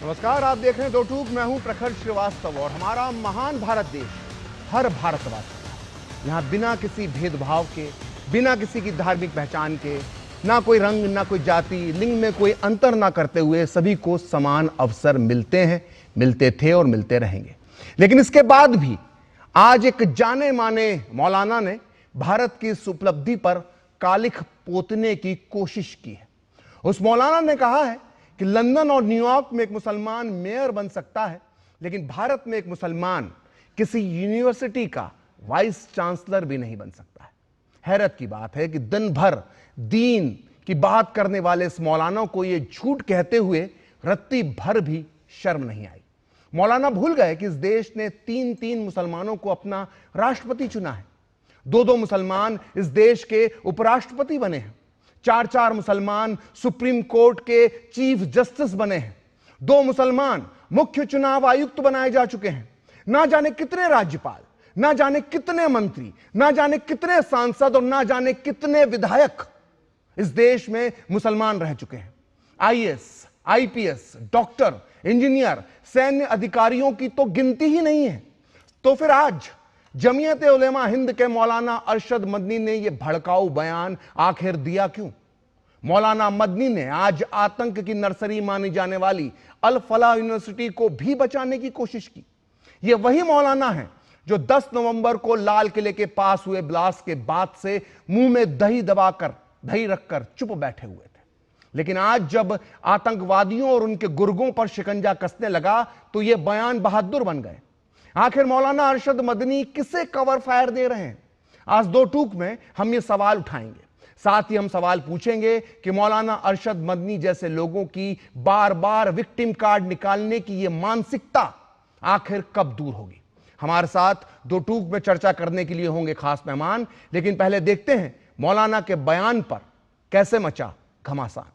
नमस्कार, आप देख रहे हैं दो टूक। मैं हूं प्रखर श्रीवास्तव और हमारा महान भारत देश हर भारतवासी यहां बिना किसी भेदभाव के, बिना किसी की धार्मिक पहचान के, ना कोई रंग, ना कोई जाति, लिंग में कोई अंतर ना करते हुए सभी को समान अवसर मिलते हैं, मिलते थे और मिलते रहेंगे। लेकिन इसके बाद भी आज एक जाने माने मौलाना ने भारत की इस उपलब्धि पर कालिख पोतने की कोशिश की है। उस मौलाना ने कहा है कि लंदन और न्यूयॉर्क में एक मुसलमान मेयर बन सकता है, लेकिन भारत में एक मुसलमान किसी यूनिवर्सिटी का वाइस चांसलर भी नहीं बन सकता है। हैरत की बात है कि दिन भर दीन की बात करने वाले इस मौलाना को यह झूठ कहते हुए रत्ती भर भी शर्म नहीं आई। मौलाना भूल गए कि इस देश ने 3-3 मुसलमानों को अपना राष्ट्रपति चुना है। 2-2 मुसलमान इस देश के उपराष्ट्रपति बने हैं। 4-4 मुसलमान सुप्रीम कोर्ट के चीफ जस्टिस बने हैं। 2 मुसलमान मुख्य चुनाव आयुक्त बनाए जा चुके हैं। ना जाने कितने राज्यपाल, ना जाने कितने मंत्री, ना जाने कितने सांसद और ना जाने कितने विधायक इस देश में मुसलमान रह चुके हैं। आईएएस, आईपीएस, डॉक्टर, इंजीनियर, सैन्य अधिकारियों की तो गिनती ही नहीं है। तो फिर आज जमीयत उलेमा हिंद के मौलाना अरशद मदनी ने यह भड़काऊ बयान आखिर दिया क्यों? मौलाना मदनी ने आज आतंक की नर्सरी मानी जाने वाली अल फलाह यूनिवर्सिटी को भी बचाने की कोशिश की। यह वही मौलाना है जो 10 नवंबर को लाल किले के पास हुए ब्लास्ट के बाद से मुंह में दही रखकर चुप बैठे हुए थे। लेकिन आज जब आतंकवादियों और उनके गुर्गों पर शिकंजा कसने लगा तो यह बयान बहादुर बन गए। आखिर मौलाना अरशद मदनी किसे कवर फायर दे रहे हैं? आज दो टूक में हम ये सवाल उठाएंगे। साथ ही हम सवाल पूछेंगे कि मौलाना अरशद मदनी जैसे लोगों की बार बार विक्टिम कार्ड निकालने की ये मानसिकता आखिर कब दूर होगी। हमारे साथ दो टूक में चर्चा करने के लिए होंगे खास मेहमान, लेकिन पहले देखते हैं मौलाना के बयान पर कैसे मचा घमासान।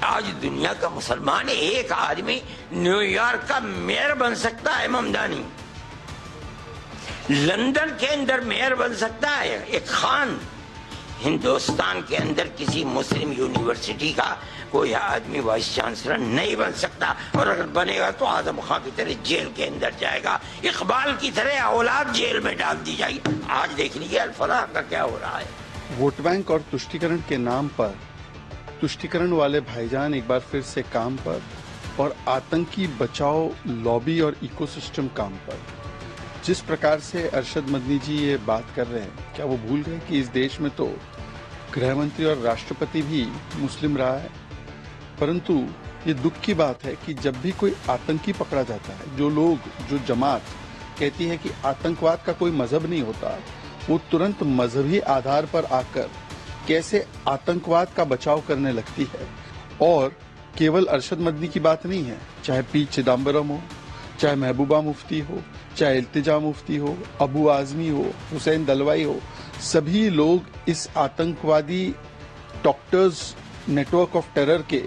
आज दुनिया का मुसलमान एक आदमी न्यूयॉर्क का मेयर बन सकता है, ममदानी लंदन के अंदर मेयर बन सकता है एक खान। हिंदुस्तान के अंदर किसी मुस्लिम यूनिवर्सिटी का कोई आदमी वाइस चांसलर नहीं बन सकता, और अगर बनेगा तो आजम खान की तरह जेल के अंदर जाएगा, इकबाल की तरह औलाद जेल में डाल दी जाएगी। आज देख लीजिए अल फलाह का क्या हो रहा है। वोट बैंक और तुष्टीकरण के नाम पर तुष्टीकरण वाले भाईजान एक बार फिर से काम पर, और आतंकी बचाओ लॉबी और इकोसिस्टम काम पर। जिस प्रकार से अरशद मदनी जी ये बात कर रहे हैं, क्या वो भूल गए कि इस देश में तो गृह मंत्री और राष्ट्रपति भी मुस्लिम रहा है? परंतु ये दुख की बात है कि जब भी कोई आतंकी पकड़ा जाता है, जो जमात कहती है कि आतंकवाद का कोई मजहब नहीं होता, वो तुरंत मजहबी आधार पर आकर कैसे आतंकवाद का बचाव करने लगती है। और केवल अरशद मदनी की बात नहीं है, चाहे पी चिदम्बरम हो, चाहे महबूबा मुफ्ती हो, चाहे इल्तिजा मुफ्ती हो, अबू आजमी हो, हुसैन दलवाई हो, सभी लोग इस आतंकवादी डॉक्टर्स नेटवर्क ऑफ टेरर के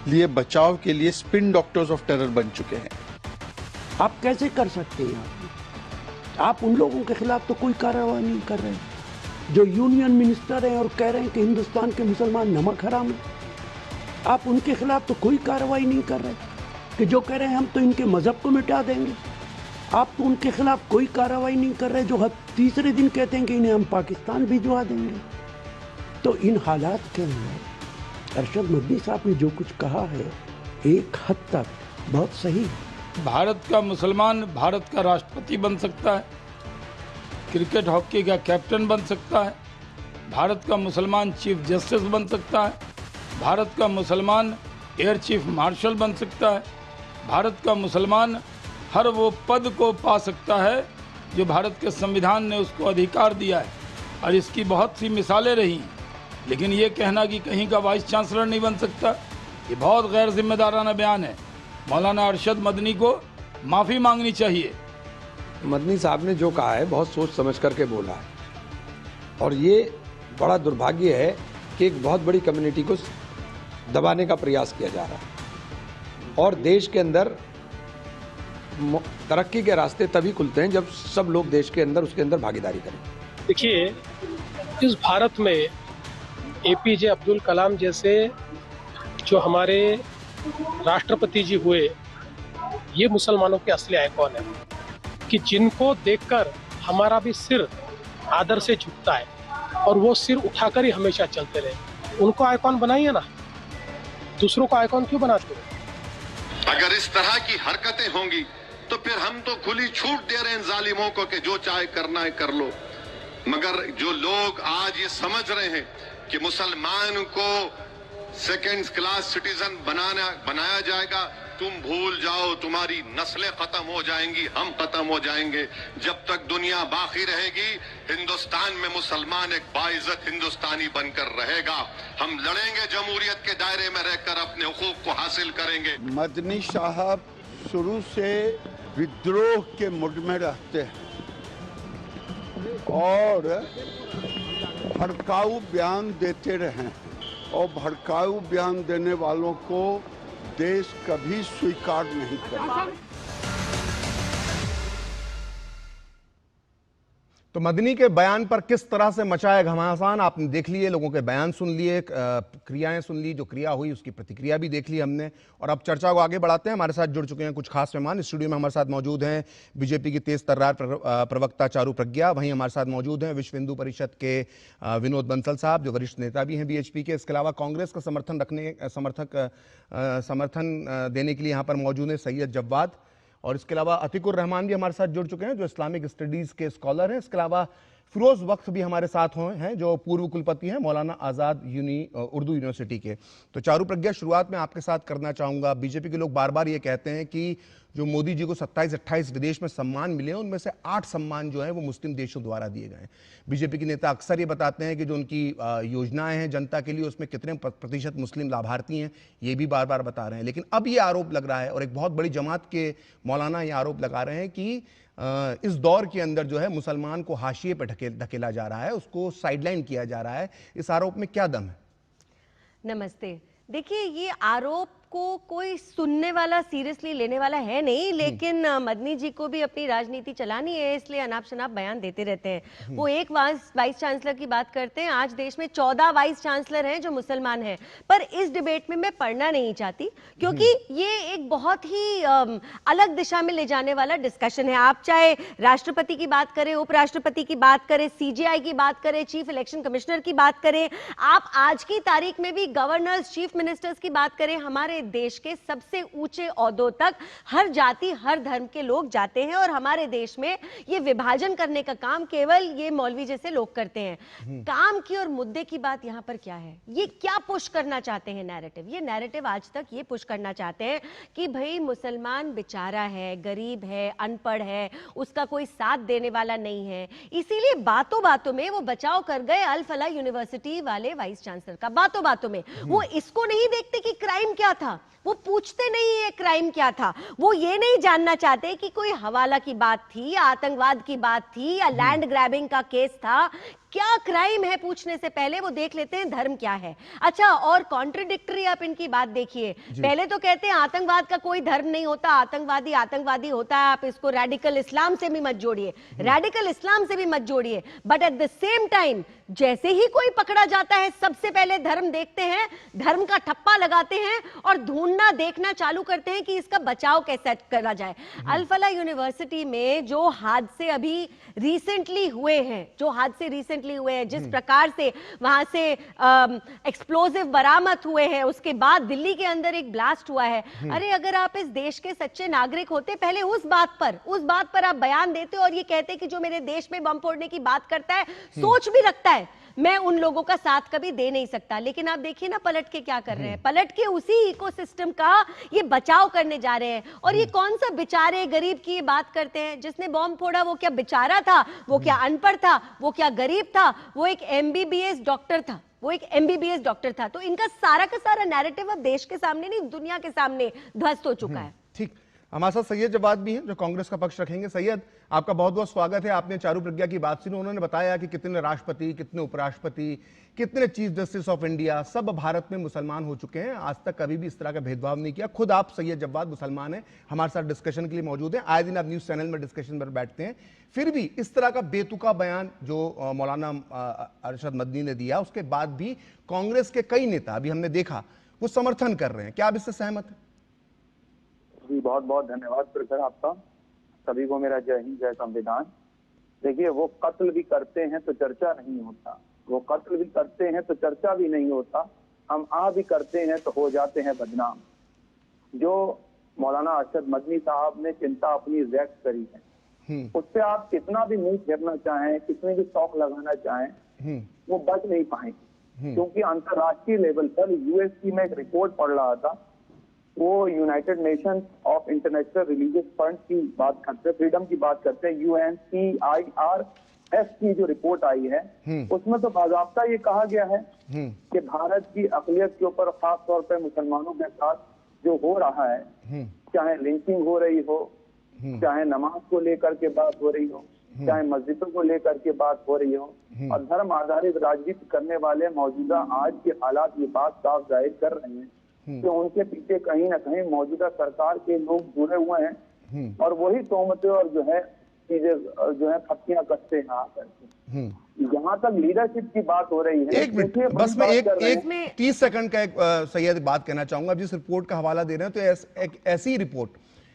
लिए बचाव के लिए स्पिन डॉक्टर्स ऑफ टेरर बन चुके हैं। आप कैसे कर सकते हैं? आप उन लोगों के खिलाफ तो कोई कार्रवाई नहीं कर रहे जो यूनियन मिनिस्टर हैं और कह रहे हैं कि हिंदुस्तान के मुसलमान नमक हराम है। आप उनके खिलाफ तो कोई कार्रवाई नहीं कर रहे कि जो कह रहे हैं हम तो इनके मजहब को मिटा देंगे। आप तो उनके खिलाफ कोई कार्रवाई नहीं कर रहे जो हर तीसरे दिन कहते हैं कि इन्हें हम पाकिस्तान भिजवा देंगे। तो इन हालात के अंदर अरशद मदनी साहब ने जो कुछ कहा है एक हद तक बहुत सही है। भारत का मुसलमान भारत का राष्ट्रपति बन सकता है, क्रिकेट हॉकी का कैप्टन बन सकता है, भारत का मुसलमान चीफ जस्टिस बन सकता है, भारत का मुसलमान एयर चीफ मार्शल बन सकता है, भारत का मुसलमान हर वो पद को पा सकता है जो भारत के संविधान ने उसको अधिकार दिया है। और इसकी बहुत सी मिसालें रही हैं। लेकिन ये कहना कि कहीं का वाइस चांसलर नहीं बन सकता, ये बहुत गैर जिम्मेदाराना बयान है। मौलाना अरशद मदनी को माफ़ी मांगनी चाहिए। मदनी साहब ने जो कहा है बहुत सोच समझ करके बोला है, और ये बड़ा दुर्भाग्य है कि एक बहुत बड़ी कम्युनिटी को दबाने का प्रयास किया जा रहा है। और देश के अंदर तरक्की के रास्ते तभी खुलते हैं जब सब लोग देश के अंदर उसके अंदर भागीदारी करें। देखिए, इस भारत में एपीजे अब्दुल कलाम जैसे जो हमारे राष्ट्रपति जी हुए, ये मुसलमानों के असली आइकॉन है कि जिनको देखकर हमारा भी सिर आदर से झुकता है और वो सिर उठाकर ही हमेशा चलते रहे। उनको आइकॉन बनाइए ना, दूसरों को आइकॉन क्यों बनाते हो? अगर इस तरह की हरकतें होंगी तो फिर हम तो खुली छूट दे रहे हैं जालिमों को कि जो चाहे करना है कर लो। मगर जो लोग आज ये समझ रहे हैं कि मुसलमान को सेकंड क्लास सिटीजन बनाया जाएगा, तुम भूल जाओ, तुम्हारी नस्लें खत्म हो जाएंगी, हम खत्म हो जाएंगे। जब तक दुनिया बाकी रहेगी, हिंदुस्तान में मुसलमान एक बाइज्जत हिंदुस्तानी बनकर रहेगा। हम लड़ेंगे, जमहूरियत के दायरे में रहकर अपने हुकूक को हासिल करेंगे। मदनी साहब शुरू से विद्रोह के मूड में रहते हैं और भड़काऊ बयान देते रहे, और भड़काऊ बयान देने वालों को देश कभी स्वीकार नहीं करेगा। तो मदनी के बयान पर किस तरह से मचाया घमासान आपने देख लिए, लोगों के बयान सुन लिए, क्रियाएं सुन ली, जो क्रिया हुई उसकी प्रतिक्रिया भी देख ली हमने। और अब चर्चा को आगे बढ़ाते हैं। हमारे साथ जुड़ चुके हैं कुछ खास मेहमान। स्टूडियो में हमारे साथ मौजूद हैं बीजेपी की तेज तर्रार प्रवक्ता चारू प्रज्ञा, वहीं हमारे साथ मौजूद हैं विश्व हिंदू परिषद के विनोद बंसल साहब, जो वरिष्ठ नेता भी हैं बीएचपी के। इसके अलावा कांग्रेस का समर्थन देने के लिए यहाँ पर मौजूद हैं सैयद जव्वाद, और इसके अलावा अतिकुर रहमान भी हमारे साथ जुड़ चुके हैं, जो इस्लामिक स्टडीज़ के स्कॉलर हैं। इसके अलावा फिरोज़ वक्त भी हमारे साथ हैं, जो पूर्व कुलपति हैं मौलाना आज़ाद उर्दू यूनिवर्सिटी के। तो चारू प्रज्ञा, शुरुआत में आपके साथ करना चाहूँगा। बीजेपी के लोग बार बार ये कहते हैं कि जो मोदी जी को 27-28 विदेश में सम्मान मिले हैं, उनमें से 8 सम्मान जो हैं वो मुस्लिम देशों द्वारा दिए गए हैं। बीजेपी के नेता अक्सर ये बताते हैं कि जो उनकी योजनाएं हैं जनता के लिए, उसमें कितने प्रतिशत मुस्लिम लाभार्थी हैं, ये भी बार बार बता रहे हैं। लेकिन अब ये आरोप लग रहा है, और एक बहुत बड़ी जमात के मौलाना ये आरोप लगा रहे हैं कि इस दौर के अंदर जो है मुसलमान को हाशिए पर धकेला जा रहा है, उसको साइडलाइन किया जा रहा है। इस आरोप में क्या दम है? नमस्ते। देखिए, ये आरोप को कोई सुनने वाला, सीरियसली लेने वाला है नहीं, लेकिन मदनी जी को भी अपनी राजनीति चलानी है, इसलिए अनाप शनाप बयान देते रहते हैं। वो एक वाइस चांसलर की बात करते हैं, आज देश में 14 वाइस चांसलर हैं जो मुसलमान हैं। पर इस डिबेट में मैं पढ़ना नहीं चाहती, क्योंकि ये एक बहुत ही अलग दिशा में ले जाने वाला डिस्कशन है। आप चाहे राष्ट्रपति की बात करें, उपराष्ट्रपति की बात करें, सीजेआई की बात करें, चीफ इलेक्शन कमिश्नर की बात करें, आप आज की तारीख में भी गवर्नर्स, चीफ मिनिस्टर्स की बात करें, हमारे देश के सबसे ऊंचे ओहदों तक हर जाति, हर धर्म के लोग जाते हैं। और हमारे देश में ये विभाजन करने का काम केवल ये मौलवी जैसे लोग करते हैं। काम की और मुद्दे की बात यहां पर क्या है, ये क्या पुश करना चाहते हैं नैरेटिव? ये नैरेटिव आज तक ये पुश करना चाहते हैं कि भाई मुसलमान बेचारा है, गरीब है, अनपढ़ है, उसका कोई साथ देने वाला नहीं है, इसीलिए बातों बातों में वो बचाव कर गए अल फलाह यूनिवर्सिटी वाले वाइस चांसलर का। बातों बातों में वो इसको नहीं देखते कि क्राइम क्या था, वो पूछते नहीं है क्राइम क्या था, वो ये नहीं जानना चाहते कि कोई हवाला की बात थी या आतंकवाद की बात थी या लैंड ग्रैबिंग का केस था, क्या क्राइम है पूछने से पहले वो देख लेते हैं धर्म क्या है। अच्छा, और कॉन्ट्रडिक्टरी आप इनकी बात देखिए, पहले तो कहते हैं आतंकवाद का कोई धर्म नहीं होता, आतंकवादी आतंकवादी होता है, आप इसको रेडिकल इस्लाम से भी मत जोड़िए, रेडिकल इस्लाम से भी मत जोड़िए। But at the same time जैसे ही कोई पकड़ा जाता है, सबसे पहले धर्म देखते हैं, धर्म का ठप्पा लगाते हैं और ढूंढना देखना चालू करते हैं कि इसका बचाव कैसे करा जाए। अल फलाह यूनिवर्सिटी में जो हादसे अभी रिसेंटली हुए हैं, जिस प्रकार से वहां से एक्सप्लोजिव बरामद हुए हैं, उसके बाद दिल्ली के अंदर एक ब्लास्ट हुआ है। अरे अगर आप इस देश के सच्चे नागरिक होते, पहले उस बात पर आप बयान देते और ये कहते कि जो मेरे देश में बम फोड़ने की बात करता है, सोच भी रखता है, मैं उन लोगों का साथ कभी दे नहीं सकता। लेकिन आप देखिए ना पलट के क्या कर रहे हैं, पलट के उसी इकोसिस्टम का ये बचाव करने जा रहे हैं। और ये कौन सा बेचारे गरीब की ये बात करते हैं, जिसने बॉम्ब फोड़ा वो क्या बेचारा था, वो क्या अनपढ़ था, वो क्या गरीब था, वो एक एमबीबीएस डॉक्टर था। तो इनका सारा का सारा नैरेटिव अब देश के सामने नहीं, दुनिया के सामने ध्वस्त हो चुका है। ठीक, हमारे साथ सैयद जवाद भी हैं जो कांग्रेस का पक्ष रखेंगे। सैयद, आपका बहुत बहुत स्वागत है। आपने चारू प्रज्ञा की बात सुनी, उन्होंने बताया कि कितने राष्ट्रपति, कितने उपराष्ट्रपति, कितने चीफ जस्टिस ऑफ इंडिया सब भारत में मुसलमान हो चुके हैं, आज तक कभी भी इस तरह का भेदभाव नहीं किया। खुद आप सैयद जवाद मुसलमान हैं, हमारे साथ डिस्कशन के लिए मौजूद हैं, आए दिन आप न्यूज चैनल में डिस्कशन पर बैठते हैं, फिर भी इस तरह का बेतुका बयान जो मौलाना अरशद मदनी ने दिया, उसके बाद भी कांग्रेस के कई नेता, अभी हमने देखा, वो समर्थन कर रहे हैं। क्या आप इससे सहमत हैं? जी, बहुत बहुत धन्यवाद प्रखर आपका। सभी को मेरा जय हिंद, जय संविधान। देखिए, वो कत्ल भी करते हैं तो चर्चा नहीं होता, वो कत्ल भी करते हैं तो चर्चा भी नहीं होता, हम भी करते हैं तो हो जाते हैं बदनाम। जो मौलाना अरशद मदनी साहब ने चिंता अपनी व्यक्त करी है, उससे आप कितना भी मुंह फेरना चाहें, कितने भी शौक लगाना चाहें, वो बच नहीं पाएंगे। क्योंकि अंतरराष्ट्रीय लेवल पर यूएस की मैं एक रिपोर्ट पढ़ रहा था, वो United Nations of international religious fund की बात करते हैं, फ्रीडम की बात करते हैं, UNCIRF की जो रिपोर्ट आई है, उसमें तो बाकायदा ये कहा गया है कि भारत की अक़लियत के ऊपर, खास तौर पर मुसलमानों के साथ जो हो रहा है, चाहे लिंचिंग हो रही हो, चाहे नमाज को लेकर के बात हो रही हो, चाहे मस्जिदों को लेकर के बात हो रही हो, और धर्म आधारित राजनीति करने वाले मौजूदा आज के हालात ये बात साफ जाहिर कर रहे हैं कि उनके पीछे कहीं ना कहीं मौजूदा सरकार के लोग जुड़े हुए हैं, और वही तोहमतें और जो है चीजें जो है फतियां कसते हैं आकर के। जहाँ तक लीडरशिप की बात हो रही है, एक मिनट बस मैं एक 30 सेकंड का एक सैयद बात कहना चाहूंगा। जिस रिपोर्ट का हवाला दे रहे हैं, तो एक ऐसी रिपोर्ट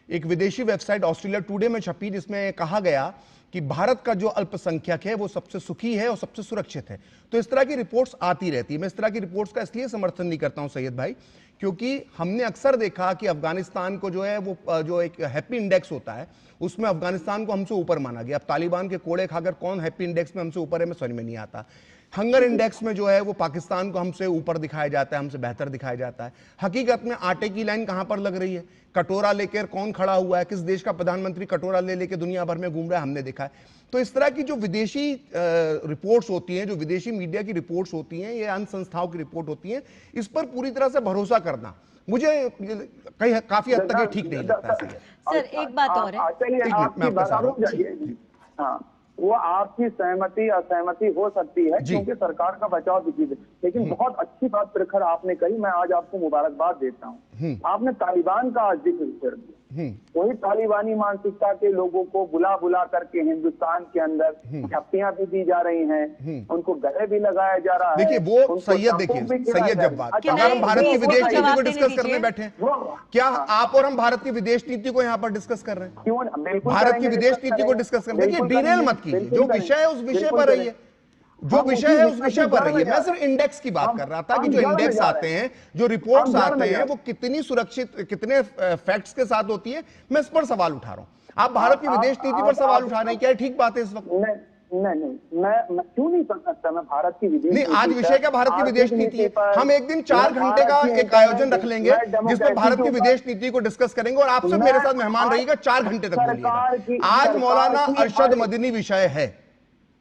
एक विदेशी वेबसाइट ऑस्ट्रेलिया टुडे में छपी, जिसमें कहा गया कि भारत का जो अल्पसंख्यक है वो सबसे सुखी है और सबसे सुरक्षित है। तो इस तरह की रिपोर्ट्स आती रहती है। मैं इस तरह की रिपोर्ट्स का इसलिए समर्थन नहीं करता हूं सैयद भाई, क्योंकि हमने अक्सर देखा कि अफगानिस्तान को जो है वो जो एक हैप्पी इंडेक्स होता है, उसमें अफगानिस्तान को हमसे ऊपर माना गया। अब तालिबान के कोड़े खाकर कौन हैप्पी इंडेक्स में हमसे ऊपर है, मैं समझ में नहीं आता। हंगर इंडेक्स में जो है वो पाकिस्तान को हमसे ऊपर दिखाया जाता है, हमसे बेहतर दिखाया जाता है। हकीकत में आटे की लाइन कहां पर लग रही है? कटोरा लेकर कौन खड़ा हुआ है? किस देश का प्रधानमंत्री कटोरा ले लेकर दुनिया भर में घूम रहा है, हमने देखा है। तो इस तरह की जो विदेशी रिपोर्ट्स होती हैं, जो विदेशी मीडिया की रिपोर्ट्स होती हैं, ये अन्य संस्थाओं की रिपोर्ट होती हैं, इस पर पूरी तरह से भरोसा करना मुझे कहीं काफी हद तक ये ठीक नहीं लगता है। सर, एक बात और है, वो आपकी सहमति असहमति हो सकती है क्योंकि सरकार का बचाव की चीज है, लेकिन बहुत अच्छी बात प्रखर आपने कही, मैं आज आपको मुबारकबाद देता हूँ। आपने तालिबान का जिक्र कर दिया। वही तालिबानी मानसिकता के लोगों को बुला बुला करके हिंदुस्तान के अंदर छप्पियां भी दी जा रही हैं, उनको गले भी लगाया जा रहा है। देखिए वो सैयद, देखिए सैयद जब बात अगर हम भारत की विदेश नीति को डिस्कस करने बैठे हैं, क्या आप और हम भारत की विदेश नीति को यहाँ पर डिस्कस कर रहे हैं? क्यों? भारत की विदेश नीति को डिस्कस करने, देखिए डिरेल मत कीजिए, जो विषय है उस विषय पर रहिए, जो विषय है उस विषय पर रहिए। मैं सिर्फ इंडेक्स की बात कर रहा था कि जो इंडेक्स आते हैं, जो रिपोर्ट्स आते हैं, वो कितनी सुरक्षित, कितने फैक्ट्स के साथ होती है, मैं इस पर सवाल उठा रहा हूं। आप भारत की विदेश नीति पर सवाल उठा रहे हैं, क्या ठीक बात है इस वक्त? नहीं, मैं क्यों नहीं कर सकता? मैं भारत की विदेश नहीं, आज विषय क्या भारत की विदेश नीति है। हम एक दिन 4 घंटे का एक आयोजन रख लेंगे जिसमें भारत की विदेश नीति को डिस्कस करेंगे, और आप सब मेरे साथ मेहमान रहिएगा, 4 घंटे तक बोलिएगा। आज मौलाना अरशद मदनी विषय है,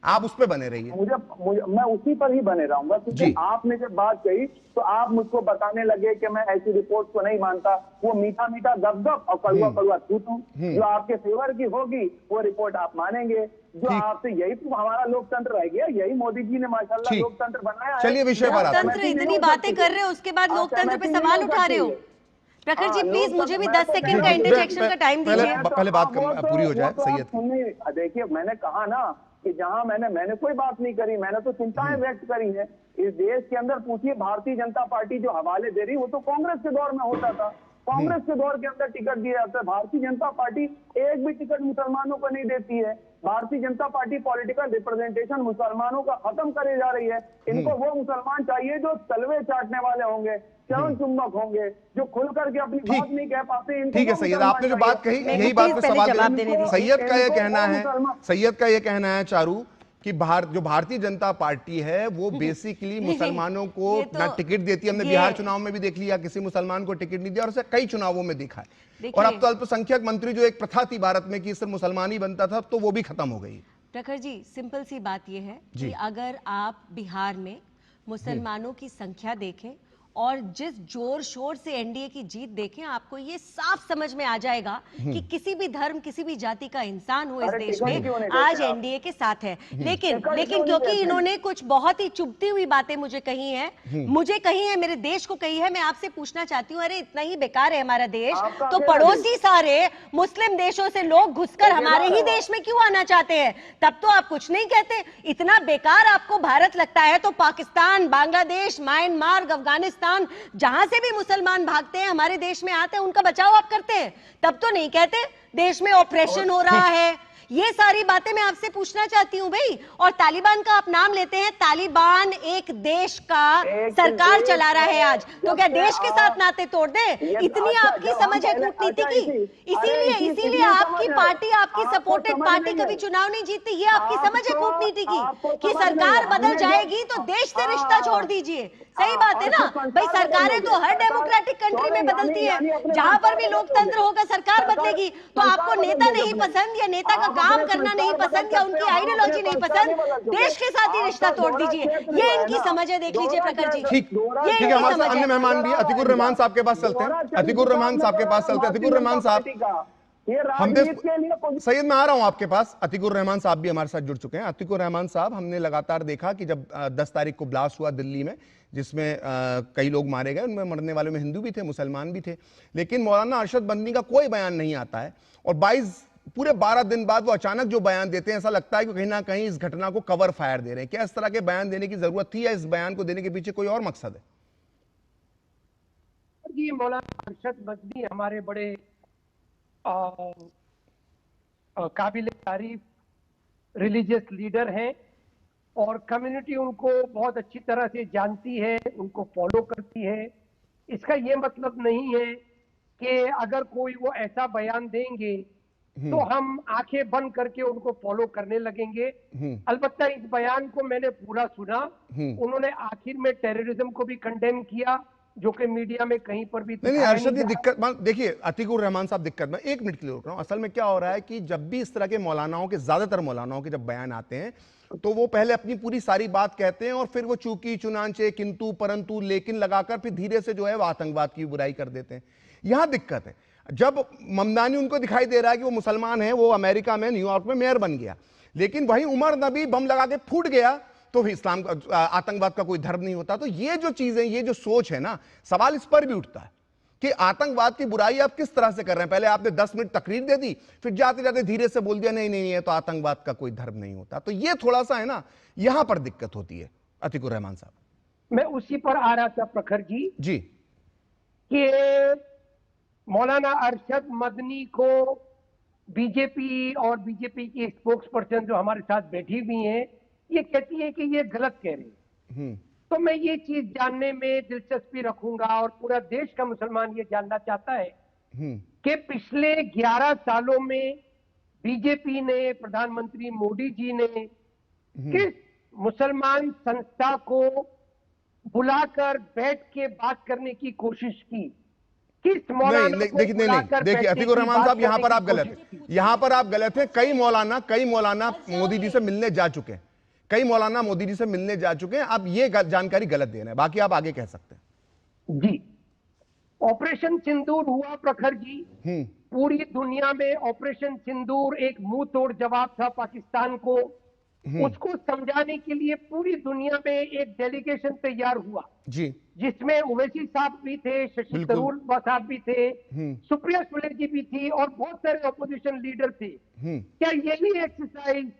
आप उस पर बने रहिए। मैं उसी पर ही बने रहूंगा, क्योंकि आपने जब बात कही तो आप मुझको बताने लगे कि मैं ऐसी रिपोर्ट को नहीं मानता। वो मीठा मीठा गप और कड़ुआ कड़ुआ थूथू जो आपके फेवर की होगी वो रिपोर्ट आप मानेंगे। जो आपसे, यही तो हमारा लोकतंत्र रह गया, यही मोदी जी ने माशाल्लाह लोकतंत्र बनाया है। चलिए विषय पर आते हैं। इतनी बातें कर रहे हो, उसके बाद लोकतंत्र पे सवाल उठा रहे हो। प्रखर जी प्लीज मुझे भी 10 सेकंड का इंटरजेक्शन का टाइम दीजिए। पहले बात पूरी हो जाए सैयद। देखिए, मैंने कहा ना कि जहां मैंने कोई बात नहीं करी, मैंने तो चिंताएं व्यक्त करी है। इस देश के अंदर पूछिए, भारतीय जनता पार्टी जो हवाले दे रही, वो तो कांग्रेस के दौर में होता था। कांग्रेस के दौर के अंदर टिकट दिया जाता है। भारतीय जनता पार्टी एक भी टिकट मुसलमानों को नहीं देती है। Bharatiya Janata party political representation मुसलमानों का खत्म करे जा रही है। इनको वो मुसलमान चाहिए जो तलवे चाटने वाले होंगे, चरण चुंबक होंगे, जो खुल करके अपनी बात नहीं कह पाते। ठीक है सैयद, आपने जो बात कही, यही बात पे सवाल सैयद का ये कहना है चारू कि जो भारतीय जनता पार्टी है वो बेसिकली मुसलमानों को ना टिकट देती है। हमने बिहार चुनाव में भी देख लिया, किसी मुसलमान को टिकट नहीं दिया, और ऐसे कई चुनावों में देखा है। और अब तो अल्पसंख्यक मंत्री जो एक प्रथा थी भारत में कि सिर्फ मुसलमान ही बनता था, तो वो भी खत्म हो गई। प्रखर जी सिंपल सी बात यह है कि अगर आप बिहार में मुसलमानों की संख्या देखें और जिस जोर शोर से एनडीए की जीत देखें, आपको ये साफ समझ में आ जाएगा कि किसी भी धर्म, किसी भी जाति का इंसान हो इस देश में आज एनडीए के साथ है। लेकिन क्योंकि इन्होंने कुछ बहुत ही चुभती हुई बातें मुझे कही हैं, मेरे देश को कही है, मैं आपसे पूछना चाहती हूँ, अरे इतना ही बेकार है हमारा देश तो पड़ोसी सारे मुस्लिम देशों से लोग घुसकर हमारे ही देश में क्यों आना चाहते हैं? तब तो आप कुछ नहीं कहते। इतना बेकार आपको भारत लगता है तो पाकिस्तान, बांग्लादेश, म्यांमार, अफगानिस्तान, जहां से भी मुसलमान भागते हैं हमारे देश में आते हैं, उनका बचाव आप करते हैं। तब तो नहीं कहते देश में ऑपरेशन हो रहा है। ये सारी बातें मैं आपसे पूछना चाहती हूँ भाई। और तालिबान का आप नाम लेते हैं, तालिबान एक देश का सरकार चला रहा है आज, तो क्या देश के साथ नाते तोड़ दे? इतनी आपकी समझ है कूटनीति की। इसीलिए आपकी पार्टी, आपकी सपोर्टेड पार्टी कभी चुनाव नहीं जीतती। ये आपकी समझ है कूटनीति की कि सरकार बदल जाएगी तो देश से रिश्ता छोड़ दीजिए। सही बात है ना भाई, सरकारें तो हर डेमोक्रेटिक कंट्री में बदलती है। जहां पर भी लोकतंत्र होगा सरकार बदलेगी। तो आपको नेता नहीं पसंद या नेता का काम करना नहीं पसंद या उनकी आइडियोलॉजी नहीं पसंद, देश के साथ ही रिश्ता तोड़ दीजिए। ये इनकी समझ है, देख लीजिए प्रखर जी। ठीक है, हमारे अन्य मेहमान भी अतीकुर रहमान साहब के पास चलते हैं। अतीकुर रहमान साहब के पास चलते हैं। अतीकुर रहमान साहब, हमने सैयद, मैं आ रहा हूं आपके पास। अतीकुर रहमान साहब भी हमारे साथ जुड़ चुके हैं। अतीकुर रहमान साहब, हमने लगातार देखा कि जब 10 तारीख को ब्लास्ट हुआ दिल्ली में, जिसमें कई लोग मारे गए, उनमें मरने वालों में हिंदू भी थे, मुसलमान भी थे, लेकिन मौलाना अरशद बंदी का कोई बयान नहीं आता है। और 12 दिन बाद वो अचानक जो बयान देते हैं, ऐसा लगता है कि कहीं ना कहीं इस घटना को कवर फायर दे रहे हैं। क्या इस तरह के बयान देने की जरूरत थी या इस बयान को देने के पीछे कोई और मकसद है? जी, मौलाना अरशद बंदी हमारे बड़े काबिल तारीफ रिलीजियस लीडर हैं और कम्युनिटी उनको बहुत अच्छी तरह से जानती है, उनको फॉलो करती है। इसका ये मतलब नहीं है कि अगर कोई वो ऐसा बयान देंगे तो हम आंखें बंद करके उनको फॉलो करने लगेंगे। अलबत्ता इस बयान को मैंने पूरा सुना। उन्होंने आखिर में टेररिज्म को भी कंडेम किया, जो कि मीडिया में कहीं पर भी नहीं। अरशद, ये दिक्कत, देखिए अतीकुर रहमान साहब, दिक्कत, मैं 1 मिनट के लिए रोक रहा हूं। असल में क्या हो रहा है कि जब भी इस तरह के मौलानाओं के, ज्यादातर मौलानाओं के जब बयान आते हैं तो वो पहले अपनी पूरी सारी बात कहते हैं और फिर वो चूंकि, चुनांचे, किंतु, परंतु, लेकिन लगाकर फिर धीरे से जो है वो आतंकवाद की बुराई कर देते हैं। यहां दिक्कत है, जब ममदानी उनको दिखाई दे रहा है कि वो मुसलमान है, वो अमेरिका में, न्यूयॉर्क में मेयर बन गया, लेकिन वहीं उमर नबी बम लगा के फूट गया, तो इस्लाम का, आतंकवाद का कोई धर्म नहीं होता। तो ये जो चीजें, ये जो सोच है ना, सवाल इस पर भी उठता है कि आतंकवाद की बुराई आप किस तरह से कर रहे हैं। पहले आपने 10 मिनट तकरीर दे दी, फिर जाते जाते धीरे से बोल दिया नहीं नहीं है तो आतंकवाद का कोई धर्म नहीं होता। तो ये थोड़ा सा है ना, यहां पर दिक्कत होती है। अतीकुर रहमान साहब, मैं उसी पर आ रहा था प्रखर जी कि मौलाना अरशद मदनी को बीजेपी और बीजेपी की स्पोक्स पर्सन जो हमारे साथ बैठी हुई हैं, ये कहती है कि ये गलत कह रहे हैं। तो मैं ये चीज जानने में दिलचस्पी रखूंगा और पूरा देश का मुसलमान ये जानना चाहता है कि पिछले 11 सालों में बीजेपी ने, प्रधानमंत्री मोदी जी ने किस मुसलमान संस्था को बुलाकर बैठ के बात करने की कोशिश की? किस मौलाना नहीं, देखिए अतीकुर रहमान साहब, यहाँ पर आप गलत हैं। यहाँ पर आप गलत हैं। कई मौलाना मोदी जी से मिलने जा चुके हैं, कई मौलाना मोदी जी से मिलने जा चुके हैं। आप ये जानकारी गलत दे रहे हैं, बाकी आप आगे कह सकते हैं। जी, ऑपरेशन सिंदूर हुआ प्रखर जी, पूरी दुनिया में ऑपरेशन सिंदूर एक मुंह तोड़ जवाब था पाकिस्तान को। उसको समझाने के लिए पूरी दुनिया में एक डेलीगेशन तैयार हुआ जी, जिसमें ओवैसी साहब भी थे, शशि थरूर साहब भी थे, सुप्रिया सुले जी भी थी और बहुत सारे ऑपोजिशन लीडर थे। क्या यही एक्सरसाइज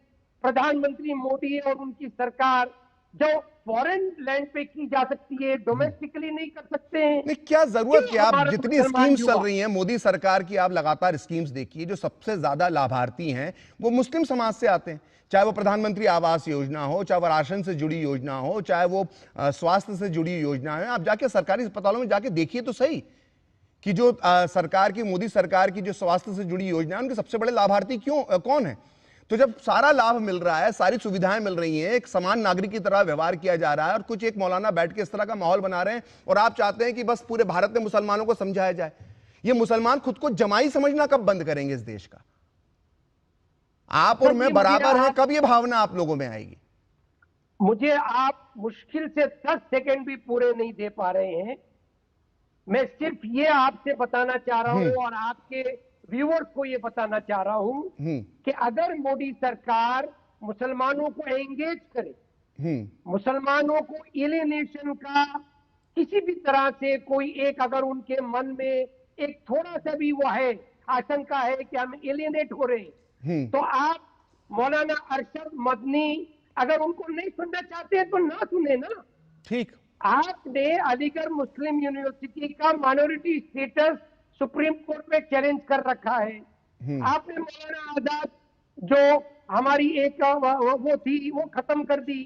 प्रधानमंत्री मोदी और उनकी सरकार जो फॉरेन लैंड पे की जा सकती है, डोमेस्टिकली नहीं कर सकते हैं? नहीं, क्या जरूरत कि आप जितनी स्कीम्स चल रही हैं मोदी सरकार की, आप लगातार स्कीम्स देखिए, जो सबसे ज्यादा लाभार्थी हैं वो मुस्लिम समाज से आते हैं। चाहे वो प्रधानमंत्री आवास योजना हो, चाहे वो राशन से जुड़ी योजना हो, चाहे वो स्वास्थ्य से जुड़ी योजना है। आप जाके सरकारी अस्पतालों में जाके देखिए तो सही कि जो सरकार की, मोदी सरकार की जो स्वास्थ्य से जुड़ी योजना है, उनके सबसे बड़े लाभार्थी कौन है? तो जब सारा लाभ मिल रहा है, सारी सुविधाएं मिल रही हैं, एक समान नागरिक की तरह व्यवहार किया जा रहा है, और कुछ एक मौलाना बैठ के इस तरह का माहौल बना रहे हैं और आप चाहते हैं कि बस पूरे भारत में मुसलमानों को समझाया जाए। ये मुसलमान खुद को जमाई समझना कब बंद करेंगे इस देश का? आप और मैं बराबर हैं, कब ये भावना आप लोगों में आएगी? मुझे आप मुश्किल से 10 सेकंड भी पूरे नहीं दे पा रहे हैं। मैं सिर्फ ये आपसे बताना चाह रहा हूं और आपके व्यूअर्स को ये बताना चाह रहा हूं कि अगर मोदी सरकार मुसलमानों को एंगेज करे, मुसलमानों को एलिनेशन का किसी भी तरह से कोई एक अगर उनके मन में एक थोड़ा सा भी वो है, आशंका है कि हम एलिनेट हो रहे हैं, तो आप मौलाना अरशद मदनी अगर उनको नहीं सुनना चाहते हैं तो ना सुने ना। ठीक, आपने अलीगढ़ मुस्लिम यूनिवर्सिटी का माइनॉरिटी स्टेटस सुप्रीम कोर्ट में चैलेंज कर रखा है। आपने मौलाना आजाद जो हमारी एक वो थी वो खत्म कर दी।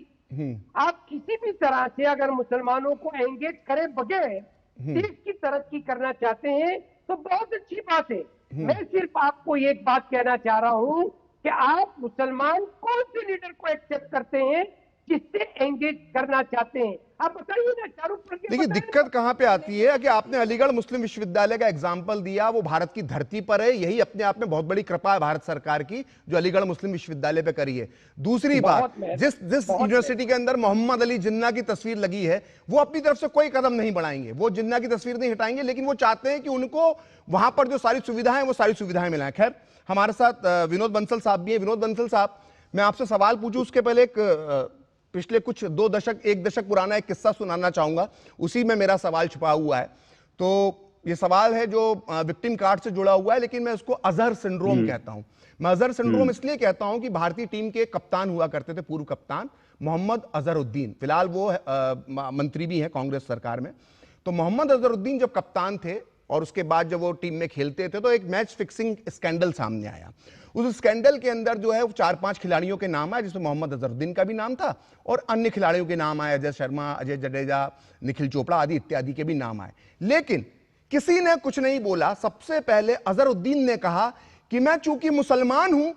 आप किसी भी तरह से अगर मुसलमानों को एंगेज करे बगैर देश की तरक्की करना चाहते हैं तो बहुत अच्छी बात है। मैं सिर्फ आपको एक बात कहना चाह रहा हूं कि आप मुसलमान कौन से लीडर को एक्सेप्ट करते हैं जिससे एंगेज करना चाहते हैं, आप बताइए ना। शाहरुख देखिए दिक्कत कहां पे आती है कि आपने अलीगढ़ मुस्लिम विश्वविद्यालय का एग्जाम्पल दिया, वो भारत की धरती पर है, यही अपने आप में बहुत बड़ी कृपा है भारत सरकार की जो अलीगढ़ मुस्लिम विश्वविद्यालय पे करी है। दूसरी बात, जिस यूनिवर्सिटी के अंदर मोहम्मद अली जिन्ना की तस्वीर लगी है, वो अपनी तरफ से कोई कदम नहीं बढ़ाएंगे, वो जिन्ना की तस्वीर नहीं हटाएंगे, लेकिन वो चाहते हैं कि उनको वहां पर जो सारी सुविधाएं वो सारी सुविधाएं मिलाएं। खैर, हमारे साथ विनोद बंसल साहब भी है। विनोद बंसल साहब, मैं आपसे सवाल पूछूं उसके पहले एक पिछले कुछ 1 दशक पुराना एक किस्सा सुनाना चाहूंगा, उसी में मेरा सवाल छुपा हुआ है। तो ये सवाल है जो विक्टिम कार्ड से जुड़ा हुआ है, लेकिन मैं उसको अजहर सिंड्रोम कहता हूं। मैं अजहर सिंड्रोम इसलिए कहता हूं कि भारतीय टीम के कप्तान हुआ करते थे, पूर्व कप्तान मोहम्मद अजहरुद्दीन, फिलहाल वो मंत्री भी हैं कांग्रेस सरकार में। तो मोहम्मद अजहरुद्दीन जब कप्तान थे और उसके बाद जब वो टीम में खेलते थे तो एक मैच फिक्सिंग स्कैंडल सामने आया। उस स्कैंडल के अंदर जो है 4-5 खिलाड़ियों के नाम आए, जिसमें मोहम्मद अजहरुद्दीन का भी नाम था और अन्य खिलाड़ियों के नाम आए, अजय शर्मा, अजय जडेजा, निखिल चोपड़ा आदि इत्यादि के भी नाम आए। लेकिन किसी ने कुछ नहीं बोला। सबसे पहले अजहरुद्दीन ने कहा कि मैं चूंकि मुसलमान हूं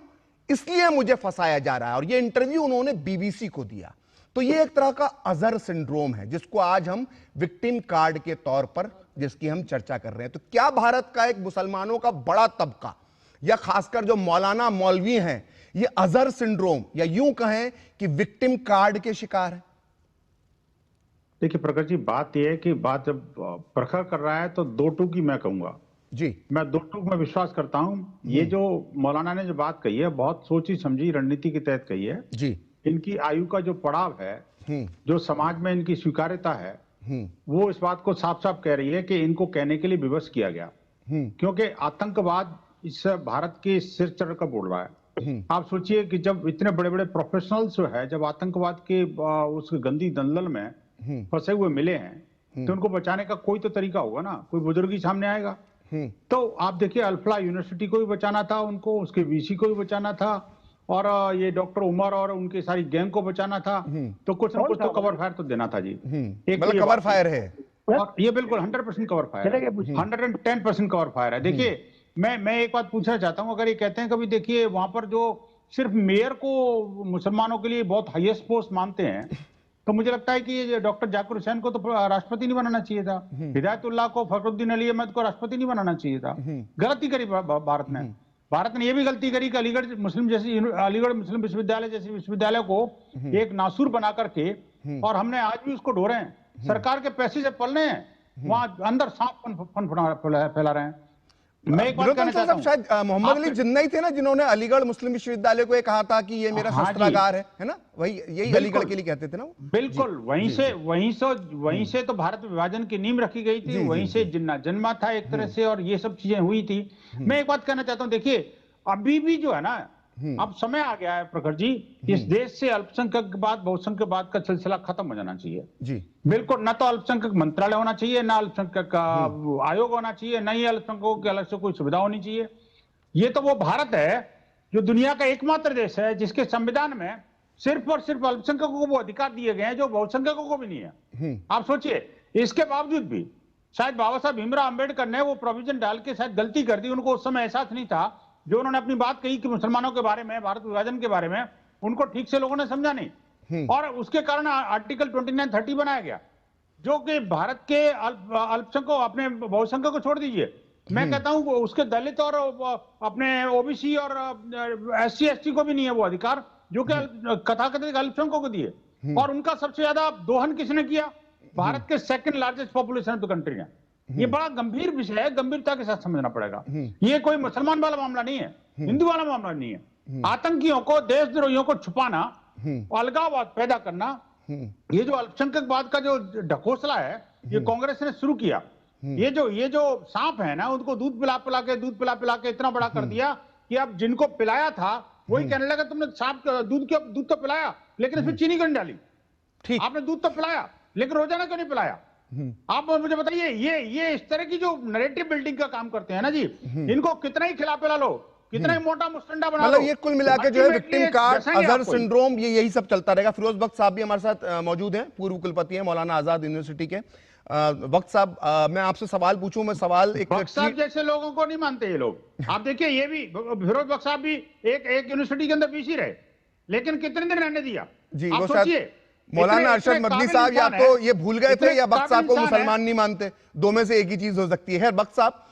इसलिए मुझे फंसाया जा रहा है, और यह इंटरव्यू उन्होंने बीबीसी को दिया। तो यह एक तरह का अजहर सिंड्रोम है जिसको आज हम विक्टिम कार्ड के तौर पर जिसकी हम चर्चा कर रहे हैं। तो क्या भारत का एक मुसलमानों का बड़ा तबका या खासकर जो मौलाना मौलवी हैं, ये अजहर सिंड्रोम या यूं कहें कि विक्टिम कार्ड के शिकार है? देखिए प्रकाश जी, बात यह है कि बात जब प्रखर कर रहा है तो 2 टूक ही मैं कहूंगा जी। मैं 2 टूक में विश्वास करता हूं। ये जो मौलाना ने जो बात कही है बहुत सोची समझी रणनीति के तहत कही है जी। इनकी आयु का जो पड़ाव है, जो समाज में इनकी स्वीकार्यता है, वो इस बात को साफ साफ कह रही है कि इनको कहने के लिए विवश किया गया, क्योंकि आतंकवाद इस भारत के सिर चढ़कर बोल रहा है। आप सोचिए कि जब इतने बड़े बड़े प्रोफेशनल्स जो है जब आतंकवाद के उस गंदी दलदल में फंसे हुए मिले हैं तो उनको बचाने का कोई तो तरीका होगा ना, कोई बुजुर्ग ही सामने आएगा। तो आप देखिए अल्फला यूनिवर्सिटी को भी बचाना था उनको, उसके वीसी को भी बचाना था, और ये डॉक्टर उमर और उनकी सारी गैंग को बचाना था। तो कुछ ना कुछ तो कवर फायर तो देना था जी। एक कवर फायर है, और ये बिल्कुल 100% कवर फायर है, 110% कवर फायर है। देखिए मैं एक बात पूछना चाहता हूं, अगर ये कहते हैं कभी, देखिए वहां पर जो सिर्फ मेयर को मुसलमानों के लिए बहुत हाईएस्ट पोस्ट मानते हैं, तो मुझे लगता है कि ये डॉक्टर जाकिर हुसैन को तो राष्ट्रपति नहीं बनाना चाहिए था, हिदायतुल्लाह को, फखरुद्दीन अली अहमद को राष्ट्रपति नहीं बनाना चाहिए था। गलती करी भारत ने यह भी गलती करी कि अलीगढ़ मुस्लिम विश्वविद्यालय जैसे विश्वविद्यालय को एक नासूर बना करके, और हमने आज भी उसको ढो रहे हैं, सरकार के पैसे से पल रहे हैं, वहां अंदर सांप फैला रहे हैं। मैं एक बात कहना चाहता हूं, शायद मोहम्मद अली जिन्ना ही थे ना जिन्होंने अलीगढ़ मुस्लिम विश्वविद्यालय को कहा था कि ये मेरा शस्त्रागार है ना, वही यही अलीगढ़ के लिए कहते थे ना। बिल्कुल वहीं से तो भारत विभाजन की नींव रखी गई थी, वहीं से जिन्ना जन्मा था एक तरह से, और ये सब चीजें हुई थी। मैं एक बात कहना चाहता हूं, देखिए अभी भी जो है ना, अब समय आ गया है प्रखर जी, इस देश से अल्पसंख्यक के बाद बहुसंख्यक का सिलसिला खत्म हो जाना चाहिए जी। बिल्कुल, न तो अल्पसंख्यक मंत्रालय होना चाहिए, न अल्पसंख्यक आयोग होना चाहिए, न ही अल्पसंख्यकों के अलग से कोई सुविधा होनी चाहिए। ये तो वो भारत है जो दुनिया का एकमात्र देश है जिसके संविधान में सिर्फ और सिर्फ अल्पसंख्यकों को वो अधिकार दिए गए हैं जो बहुसंख्यकों को भी नहीं है। आप सोचिए, इसके बावजूद भी शायद बाबा साहब भीमराव अंबेडकर ने वो प्रोविजन डाल के शायद गलती कर दी, उनको उस समय एहसास नहीं था, जो उन्होंने अपनी बात कही कि मुसलमानों के बारे में, भारत विभाजन के बारे में, उनको ठीक से लोगों ने समझा नहीं, और उसके कारण आर्टिकल 2930 बनाया गया, जो कि भारत के अल्पसंख्यकों, अपने बहुसंख्यक को छोड़ दीजिए, मैं कहता हूं उसके दलित और अपने ओबीसी और SC ST को भी नहीं है वो अधिकार जो कि तथाकथित अल्पसंख्यकों को दिए। और उनका सबसे ज्यादा दोहन किसने किया? भारत के second largest population of the country है। ये बड़ा गंभीर विषय है, गंभीरता के साथ समझना पड़ेगा। ये कोई मुसलमान वाला मामला नहीं है, हिंदू वाला मामला नहीं है। आतंकियों को, देशद्रोहियों को छुपाना, अलगाववाद पैदा करना, ये जो अल्पसंख्यकवाद का जो ढकोसला है, ये कांग्रेस ने शुरू किया। ये जो सांप है ना, उनको दूध पिला पिला के इतना बड़ा कर दिया कि अब जिनको पिलाया था वही कहने लगा तुमने सांप दूध तो पिलाया लेकिन इसमें चीनी क्यों नहीं डाली? ठीक, आपने दूध तो पिलाया लेकिन रोजाना क्यों नहीं पिलाया? आप मुझे बताइए, ये इस तरह की जो नैरेटिव बिल्डिंग का काम करते हैं ना जी, इनको कितना ही खिला पिला लो, कितना ही मोटा मुस्टंडा बना लो, मतलब ये कुल मिलाकर जो है विक्टिम कार्ड, अजहर सिंड्रोम, ये यही सब चलता रहेगा। फिरोज बख्श साहब भी हमारे साथ मौजूद हैं, पूर्व कुलपति हैं मौलाना आजाद यूनिवर्सिटी के। बख्श साहब, मैं आपसे सवाल पूछूं, मैं सवाल एक बख्श साहब जैसे लोगों को नहीं मानते ये लोग। आप देखिए, ये भी फिरोज बख्श साहब भी एक यूनिवर्सिटी के अंदर बीसी रहे, लेकिन कितने दिन रहने दिया जी? वो सोचिए, मौलाना अरशद मदनी साहब या तो ये भूल गए थे या बख्श साहब को मुसलमान नहीं मानते, दो में से एक ही चीज हो सकती है। बख्श साहब,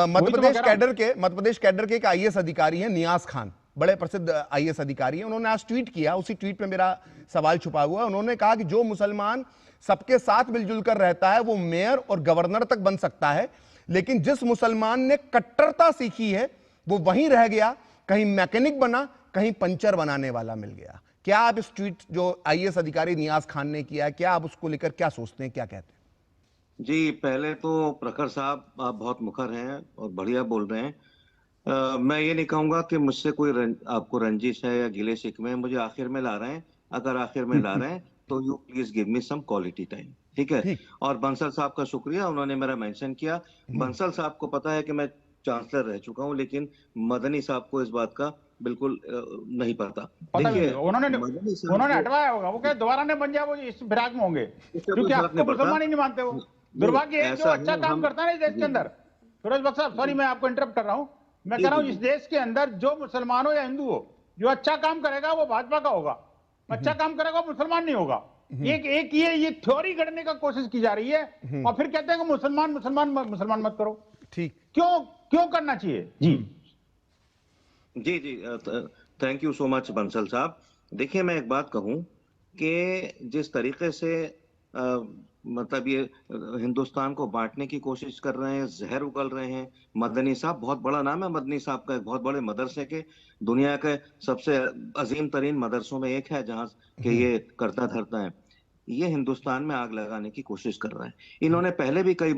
मध्य प्रदेश कैडर के एक आईएएस अधिकारी हैं नियाज खान, बड़े प्रसिद्ध आईएएस अधिकारी हैं। उन्होंने आज ट्वीट किया, उसी ट्वीट में मेरा सवाल छुपा हुआ है। उन्होंने कहा कि जो मुसलमान सबके साथ मिलजुल कर रहता है वो मेयर और गवर्नर तक बन सकता है, लेकिन जिस मुसलमान ने कट्टरता सीखी है वो वहीं रह गया, कहीं मैकेनिक बना, कहीं पंचर बनाने वाला मिल गया। क्या आप इस ट्वीट जो आईएएस अधिकारी नियाज खान ने किया है, क्या आप उसको लेकर क्या सोचते हैं, क्या कहते हैं? जी, पहले तो प्रखर साहब, आप बहुत मुखर हैं और बढ़िया बोल रहे हैं। मैं ये नहीं कहूंगा कि मुझसे कोई आपको रंजिश है या गिले शिकवे, मुझे आखिर में ला रहे हैं। अगर आखिर में ला रहे हैं तो you please give me some quality time, ठीक है? और बंसल साहब का शुक्रिया, उन्होंने मेरा मेंशन किया। बंसल साहब को पता है कि मैं चांसलर रह चुका हूं, लेकिन मदनी साहब को इस बात का बिल्कुल नहीं पता। देखिए, उन्होंने हटवाया होगा, वो क्या दोबारा नहीं बन जाए, वो इस फिराक में होंगे क्योंकि आपको मुसलमान ही नहीं मानते। वो दुर्भाग्य है, जो अच्छा काम करता है इस देश के अंदर। फिरोज बख्श साहब, सॉरी मैं आपको इंटरप्ट कर रहा हूँ, मैं कह रहा हूँ इस देश के अंदर जो मुसलमान हो या हिंदू हो, जो अच्छा काम करेगा वो भाजपा का होगा, अच्छा काम करेगा वो मुसलमान नहीं होगा। एक ये थ्योरी गढ़ने का कोशिश की जा रही है और फिर कहते हैं कि मुसलमान मत करो। ठीक, क्यों करना चाहिए? जी, thank you so much Bansal साहब। देखिए, मैं एक बात कहूं कि जिस तरीके से मतलब ये हिंदुस्तान को बांटने की कोशिश कर रहे हैं, जहर उगल रहे हैं। मदनी साहब, बहुत बड़ा नाम है मदनी साहब का, एक बहुत बड़े मदरसे के, दुनिया के सबसे अजीम तरीन मदरसों में एक है जहां के ये करता धरता है। ये हिंदुस्तान में आग लगाने की कोशिश कर रहा है। इन्होंने पहले भी कई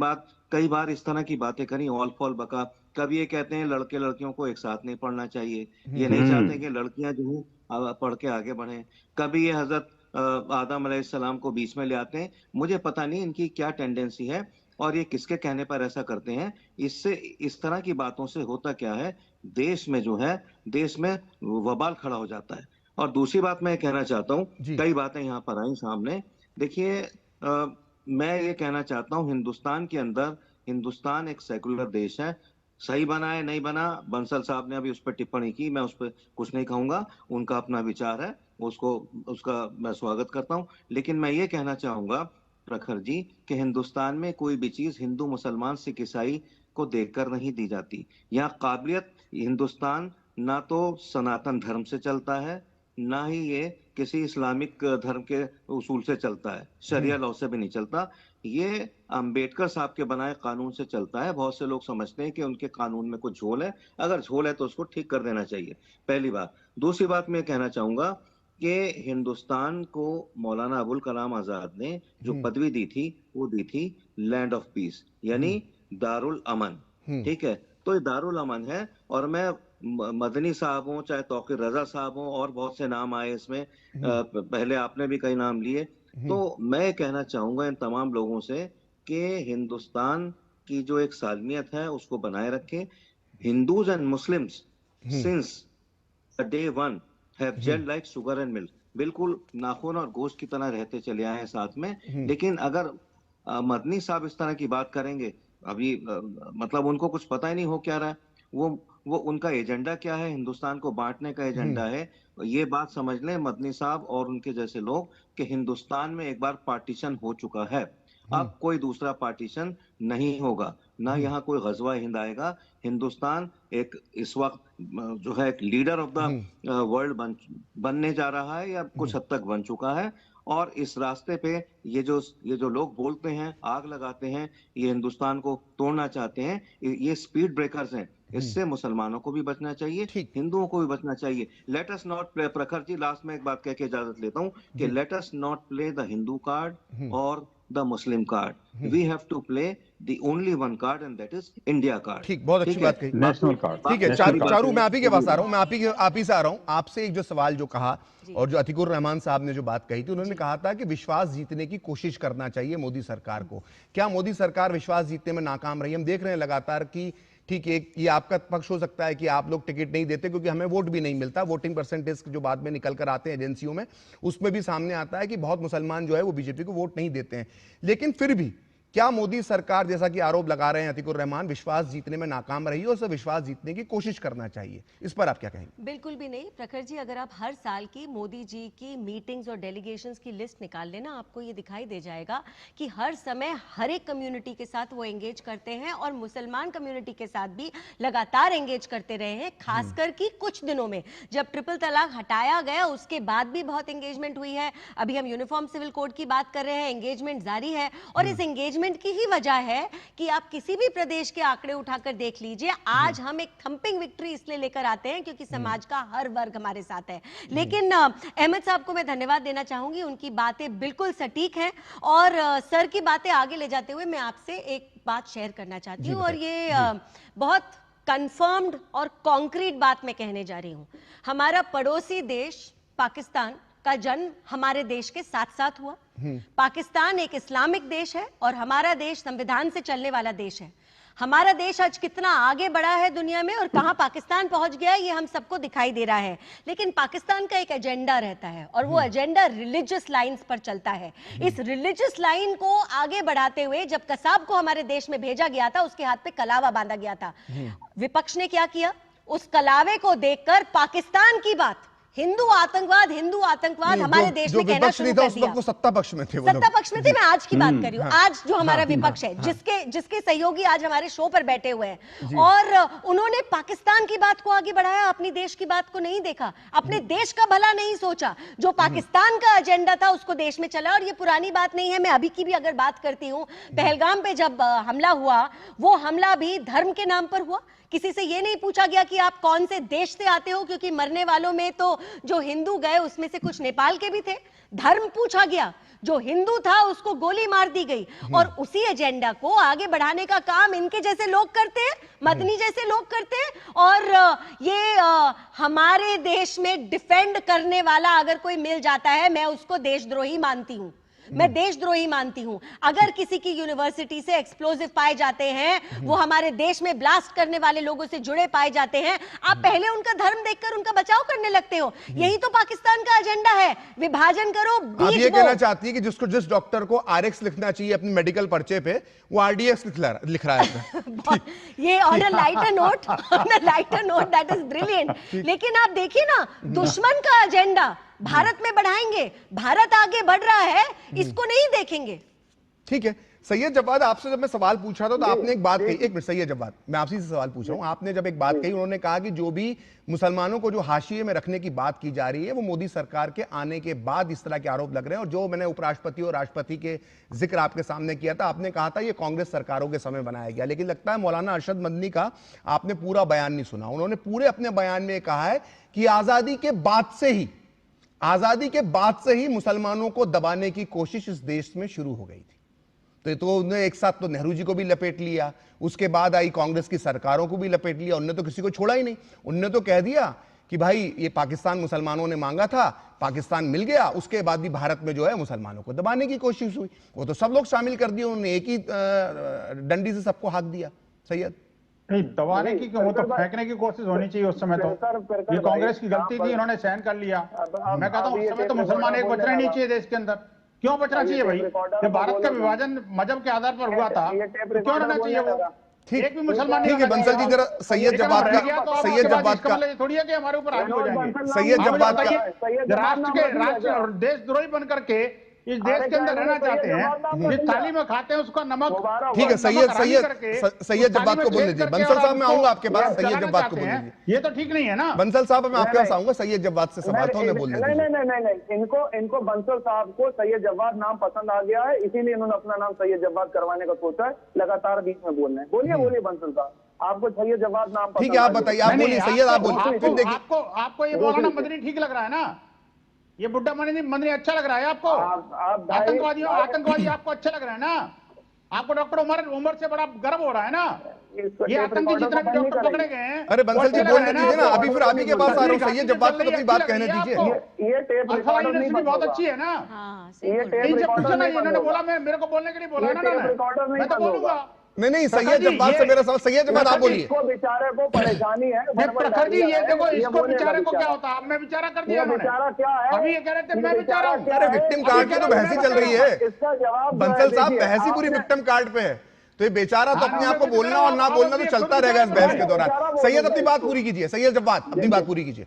बार इस तरह की बातें करी, ऑल फॉल बका। कभी ये कहते हैं लड़के लड़कियों को एक साथ नहीं पढ़ना चाहिए, ये नहीं चाहते कि लड़कियां जो है पढ़ के आगे बढ़े। कभी ये हजरत आदम अलैहिस्सलाम को बीच में ले आते हैं। मुझे पता नहीं इनकी क्या टेंडेंसी है और ये किसके कहने पर ऐसा करते हैं। इससे, इस तरह की बातों से होता क्या है, देश में वबाल खड़ा हो जाता है। और दूसरी बात मैं कहना चाहता हूँ, कई बातें यहाँ पर आई सामने। देखिए, मैं ये कहना चाहता हूँ, हिंदुस्तान के अंदर, हिंदुस्तान एक सेकुलर देश है। सही बना है नहीं बना, बंसल साहब ने अभी उस पर टिप्पणी की, मैं उस पर कुछ नहीं कहूंगा, उनका अपना विचार है, उसका मैं स्वागत करता हूं। लेकिन मैं ये कहना चाहूंगा प्रखर जी कि हिंदुस्तान में कोई भी चीज हिंदू मुसलमान सिख ईसाई को देखकर नहीं दी जाती। यहाँ काबिलियत, हिंदुस्तान ना तो सनातन धर्म से चलता है, ना ही ये किसी इस्लामिक धर्म के उसूल से चलता है, शरिया लॉ से भी नहीं चलता। ये अंबेडकर साहब के बनाए कानून से चलता है। बहुत से लोग समझते हैं कि उनके कानून में कुछ झोल है, अगर झोल है तो उसको ठीक कर देना चाहिए, पहली बात। दूसरी बात मैं कहना चाहूंगा कि हिंदुस्तान को मौलाना अबुल कलाम आजाद ने जो पदवी दी थी, वो दी थी लैंड ऑफ पीस, यानी दारुल अमन, ठीक है? तो ये दारुल अमन है। और मैं मदनी साहब हो, चाहे तौकीर रजा साहब हो, और बहुत से नाम आए इसमें, पहले आपने भी कई नाम लिए, तो मैं कहना चाहूंगा इन तमाम लोगों से कि हिंदुस्तान की जो एक सालमियत है उसको बनाए रखें। Hindus and Muslims since day one have gelled like sugar and milk, बिल्कुल नाखून और गोश्त की तरह रहते चले आए हैं साथ में। लेकिन अगर मदनी साहब इस तरह की बात करेंगे, अभी मतलब उनको कुछ पता ही नहीं हो क्या रहा है, वो उनका एजेंडा क्या है, हिंदुस्तान को बांटने का एजेंडा है। ये बात समझ लें मदनी साहब और उनके जैसे लोग कि हिंदुस्तान में एक बार पार्टीशन हो चुका है अब कोई दूसरा पार्टीशन नहीं होगा, ना यहाँ कोई गजवा हिंद आएगा। हिंदुस्तान एक इस वक्त जो है एक लीडर ऑफ द वर्ल्ड बनने जा रहा है या कुछ हद तक बन चुका है। और इस रास्ते पे ये जो लोग बोलते हैं, आग लगाते हैं, ये हिंदुस्तान को तोड़ना चाहते हैं, ये स्पीड ब्रेकर्स हैं। इससे मुसलमानों को भी बचना चाहिए, हिंदुओं को भी बचना चाहिए। लेट अस नॉट प्ले, प्रखर जी लास्ट में एक बात कह के इजाजत लेता हूँ कि let us not play the Hindu card और the Muslim card. We have to play the only one card and that is India card। ठीक, बहुत अच्छी बात कही, नेशनल कार्ड। ठीक है चारू, मैं आप ही के पास आ रहा हूँ, मैं आप ही से आ रहा हूँ। आपसे एक जो सवाल जो कहा और जो अतीकुर रहमान साहब ने जो बात कही थी, उन्होंने कहा था कि विश्वास जीतने की कोशिश करना चाहिए मोदी सरकार को। क्या मोदी सरकार विश्वास जीतने में नाकाम रही? हम देख रहे हैं लगातार कि ठीक है, ये आपका पक्ष हो सकता है कि आप लोग टिकट नहीं देते क्योंकि हमें वोट भी नहीं मिलता। वोटिंग परसेंटेज जो बाद में निकल कर आते हैं एजेंसियों में, उसमें भी सामने आता है कि बहुत मुसलमान जो है वो बीजेपी को वोट नहीं देते हैं। लेकिन फिर भी क्या मोदी सरकार, जैसा कि आरोप लगा रहे हैं अतीकुर रहमान, विश्वास जीतने में नाकाम रही है और उसे विश्वास जीतने की कोशिश करना चाहिए? इस पर आप क्या कहेंगे? बिल्कुल भी नहीं प्रखर जी, अगर आप हर साल की मोदी जी की मीटिंग्स और डेलीगेशंस की लिस्ट निकाल लेना, आपको ये दिखाई दे जाएगा कि हर समय हर एक कम्युनिटी के साथ वो एंगेज करते हैं और मुसलमान कम्युनिटी के साथ भी लगातार एंगेज करते रहे हैं। खासकर कि कुछ दिनों में जब ट्रिपल तलाक हटाया गया उसके बाद भी बहुत एंगेजमेंट हुई है। अभी हम यूनिफॉर्म सिविल कोड की बात कर रहे हैं, एंगेजमेंट जारी है और इस एंगेजमेंट की ही वजह है कि आप किसी भी प्रदेश के आंकड़े उठाकर देख लीजिए, आज हम एक थंपिंग विक्ट्री इसलिए लेकर आते हैं क्योंकि समाज का हर वर्ग हमारे साथ है। लेकिन अहमद साहब को मैं धन्यवाद देना चाहूंगी, उनकी बातें बिल्कुल सटीक हैं और सर की बातें आगे ले जाते हुए मैं आपसे एक बात शेयर करना चाहती हूँ और ये बहुत कंफर्म्ड और कॉन्क्रीट बात मैं कहने जा रही हूँ। हमारा पड़ोसी देश पाकिस्तान का जन्म हमारे देश के साथ साथ हुआ। पाकिस्तान एक इस्लामिक देश है और हमारा देश संविधान से चलने वाला देश है। हमारा देश आज कितना आगे बढ़ा है दुनिया में और कहां पाकिस्तान पहुंच गया है ये हम सबको दिखाई दे रहा है। लेकिन पाकिस्तान का एक एजेंडा रहता है और वो एजेंडा रिलीजियस लाइंस पर चलता है। इस रिलीजियस लाइन को आगे बढ़ाते हुए जब कसाब को हमारे देश में भेजा गया था, उसके हाथ पे कलावा बांधा गया था। विपक्ष ने क्या किया? उस कलावे को देखकर पाकिस्तान की बात, हिंदू आतंकवाद हमारे देश में कहना शुरू कर दिया। वो सत्ता पक्ष में थे, सत्ता पक्ष में थे। मैं आज की बात कर रही हूँ, आज जो हमारा विपक्ष है, जिसके सहयोगी आज हमारे शो पर बैठे हुए हैं और उन्होंने पाकिस्तान की बात को आगे बढ़ाया, अपनी देश की बात को नहीं देखा, अपने देश का भला नहीं सोचा। जो पाकिस्तान का एजेंडा था उसको देश में चला। और ये पुरानी बात नहीं है, मैं अभी की भी अगर बात करती हूँ, पहलगाम पे जब हमला हुआ, वो हमला भी धर्म के नाम पर हुआ। किसी से ये नहीं पूछा गया कि आप कौन से देश से आते हो, क्योंकि मरने वालों में तो जो हिंदू गए उसमें से कुछ नेपाल के भी थे। धर्म पूछा गया, जो हिंदू था उसको गोली मार दी गई। और उसी एजेंडा को आगे बढ़ाने का काम इनके जैसे लोग करते हैं, मदनी जैसे लोग करते हैं। और ये हमारे देश में डिफेंड करने वाला अगर कोई मिल जाता है, मैं उसको देशद्रोही मानती हूं। मैं देशद्रोही मानती हूं। अगर किसी की यूनिवर्सिटी से एक्सप्लोजिव पाए जाते हैं, वो हमारे देश में ब्लास्ट करने वाले लोगों से जुड़े पाए जाते हैं, आप पहले उनका धर्म देखकर उनका बचाव करने लगते हो। यही तो पाकिस्तान का एजेंडा है, विभाजन करो, आप ये कहना चाहती है कि जिस डॉक्टर को आरएक्स लिखना चाहिए अपने मेडिकल पर्चे पे, वो आरडीएक्स लिख रहा है। ये on a lighter note, that is brilliant. लेकिन आप देखिए ना, दुश्मन का एजेंडा भारत में बढ़ाएंगे, भारत आगे बढ़ रहा है, इसको नहीं देखेंगे। ठीक है सैयद जवाद, आपसे जब मैं सवाल पूछ रहा था तो आपने एक बात कही, एक मिनट सैयद जवाद, मैं आपसे से सवाल पूछ रहा हूं। आपने जब एक बात कही, उन्होंने कहा कि जो भी मुसलमानों को जो हाशिए में रखने की बात की जा रही है, वो मोदी सरकार के आने के बाद इस तरह के आरोप लग रहे हैं। और जो मैंने उपराष्ट्रपति और राष्ट्रपति के जिक्र आपके सामने किया था, आपने कहा था ये कांग्रेस सरकारों के समय बनाया गया। लेकिन लगता है मौलाना अरशद मदनी का आपने पूरा बयान नहीं सुना। उन्होंने पूरे अपने बयान में कहा है कि आजादी के बाद से ही मुसलमानों को दबाने की कोशिश इस देश में शुरू हो गई थी। तो उन्होंने एक साथ तो नेहरू जी को भी लपेट लिया, उसके बाद आई कांग्रेस की सरकारों को भी लपेट लिया। उन्होंने तो किसी को छोड़ा ही नहीं। उन्होंने तो कह दिया कि भाई ये पाकिस्तान मुसलमानों ने मांगा था, पाकिस्तान मिल गया, उसके बाद भी भारत में जो है मुसलमानों को दबाने की कोशिश हुई। वो तो सब लोग शामिल कर दिए, उन्होंने एक ही डंडी से सबको हाक दिया। सैयद नहीं, दबाने की वो तो फेंकने की कोशिश होनी चाहिए उस समय। तो ये कांग्रेस की गलती थी, इन्होंने सहन कर लिया। मैं कहता हूँ उस समय तो मुसलमान एक बचना नहीं चाहिए देश के अंदर। क्यों बचना चाहिए भाई? जब भारत का विभाजन मजहब के आधार पर हुआ था, तो क्यों रहना चाहिए वो? एक भी मुसलमान ठीक है बंसल जी, जरा सैयद जवाद का थोड़ी है कि हमारे ऊपर हावी हो जाएंगे। सैयद जवाद का राष्ट्र देशद्रोही बन करके इस देश के अंदर रहना चाहते हैं, जिस थाली में खाते हैं उसका नमक, ठीक है, सैयद जब्बात को बोल लीजिए। बंसल साहब मैं आऊंगा आपके पास, सैयद जब्बात को बोल लीजिए। ये तो ठीक नहीं है ना। बंसल साहब मैं आपके पास आऊंगा, सैयद जब्बात से सवाल तो मैं बोलने नहीं, इनको बंसल साहब को सैयद जब्बात नाम पसंद आ गया है, इसीलिए इन्होंने अपना नाम सैयद जब्बात करवाने का सोचा है। लगातार बीच में बोल रहे हैं। बोलिए बंसल साहब, आपको सैयद जब्बात नाम ठीक है, आप बताइए, आप बोलिए सैयद, आप बोलिए। फिर देखिए आपको ये मौलाना मदनी ठीक लग रहा है ना? ये बुड्ढा मदनी अच्छा लग रहा है आपको? आतंकवादी आपको अच्छा लग रहा है ना? आपको डॉक्टर उमर से बड़ा गर्व हो रहा है ना? ये आतंकी जितने भी डॉक्टर पकड़े गए हैं। अरे बंसल जी बोलने दीजिए ना, अभी फिर अभी के पास आ रहा हूँ। सैयद जब्बात को अपनी बात कहने दीजिए। ये टेप रिकॉर्डर बहुत अच्छी है ना? इनसे पूछो ना, इन्होंने बोला, मेरे को बोलने के लिए बोला ना, मैं तो बोलूंगा। नहीं, सैयद जब्बात से मेरा सवाल। सैयद जब्बात आप बोलिए। इसको बेचारे को परेशानी है प्रखर जी, ये देखो, इसको बेचारे को क्या होता है? आपने बेचारा कर दिया। बेचारा क्या है? अभी ये कह रहे थे मैं बेचारा हूँ। अरे विक्टिम कार्ड की तो बहस ही चल रही है। इसका जवाब बंसल साहब, बहस ही पूरी विक्टिम कार्ड पे है, तो ये बेचारा तो अपने आप को बोलना और ना बोलना तो चलता रहेगा इस बहस के दौरान। सैयद अपनी बात पूरी कीजिए, सैयद जब्बात अपनी बात पूरी कीजिए।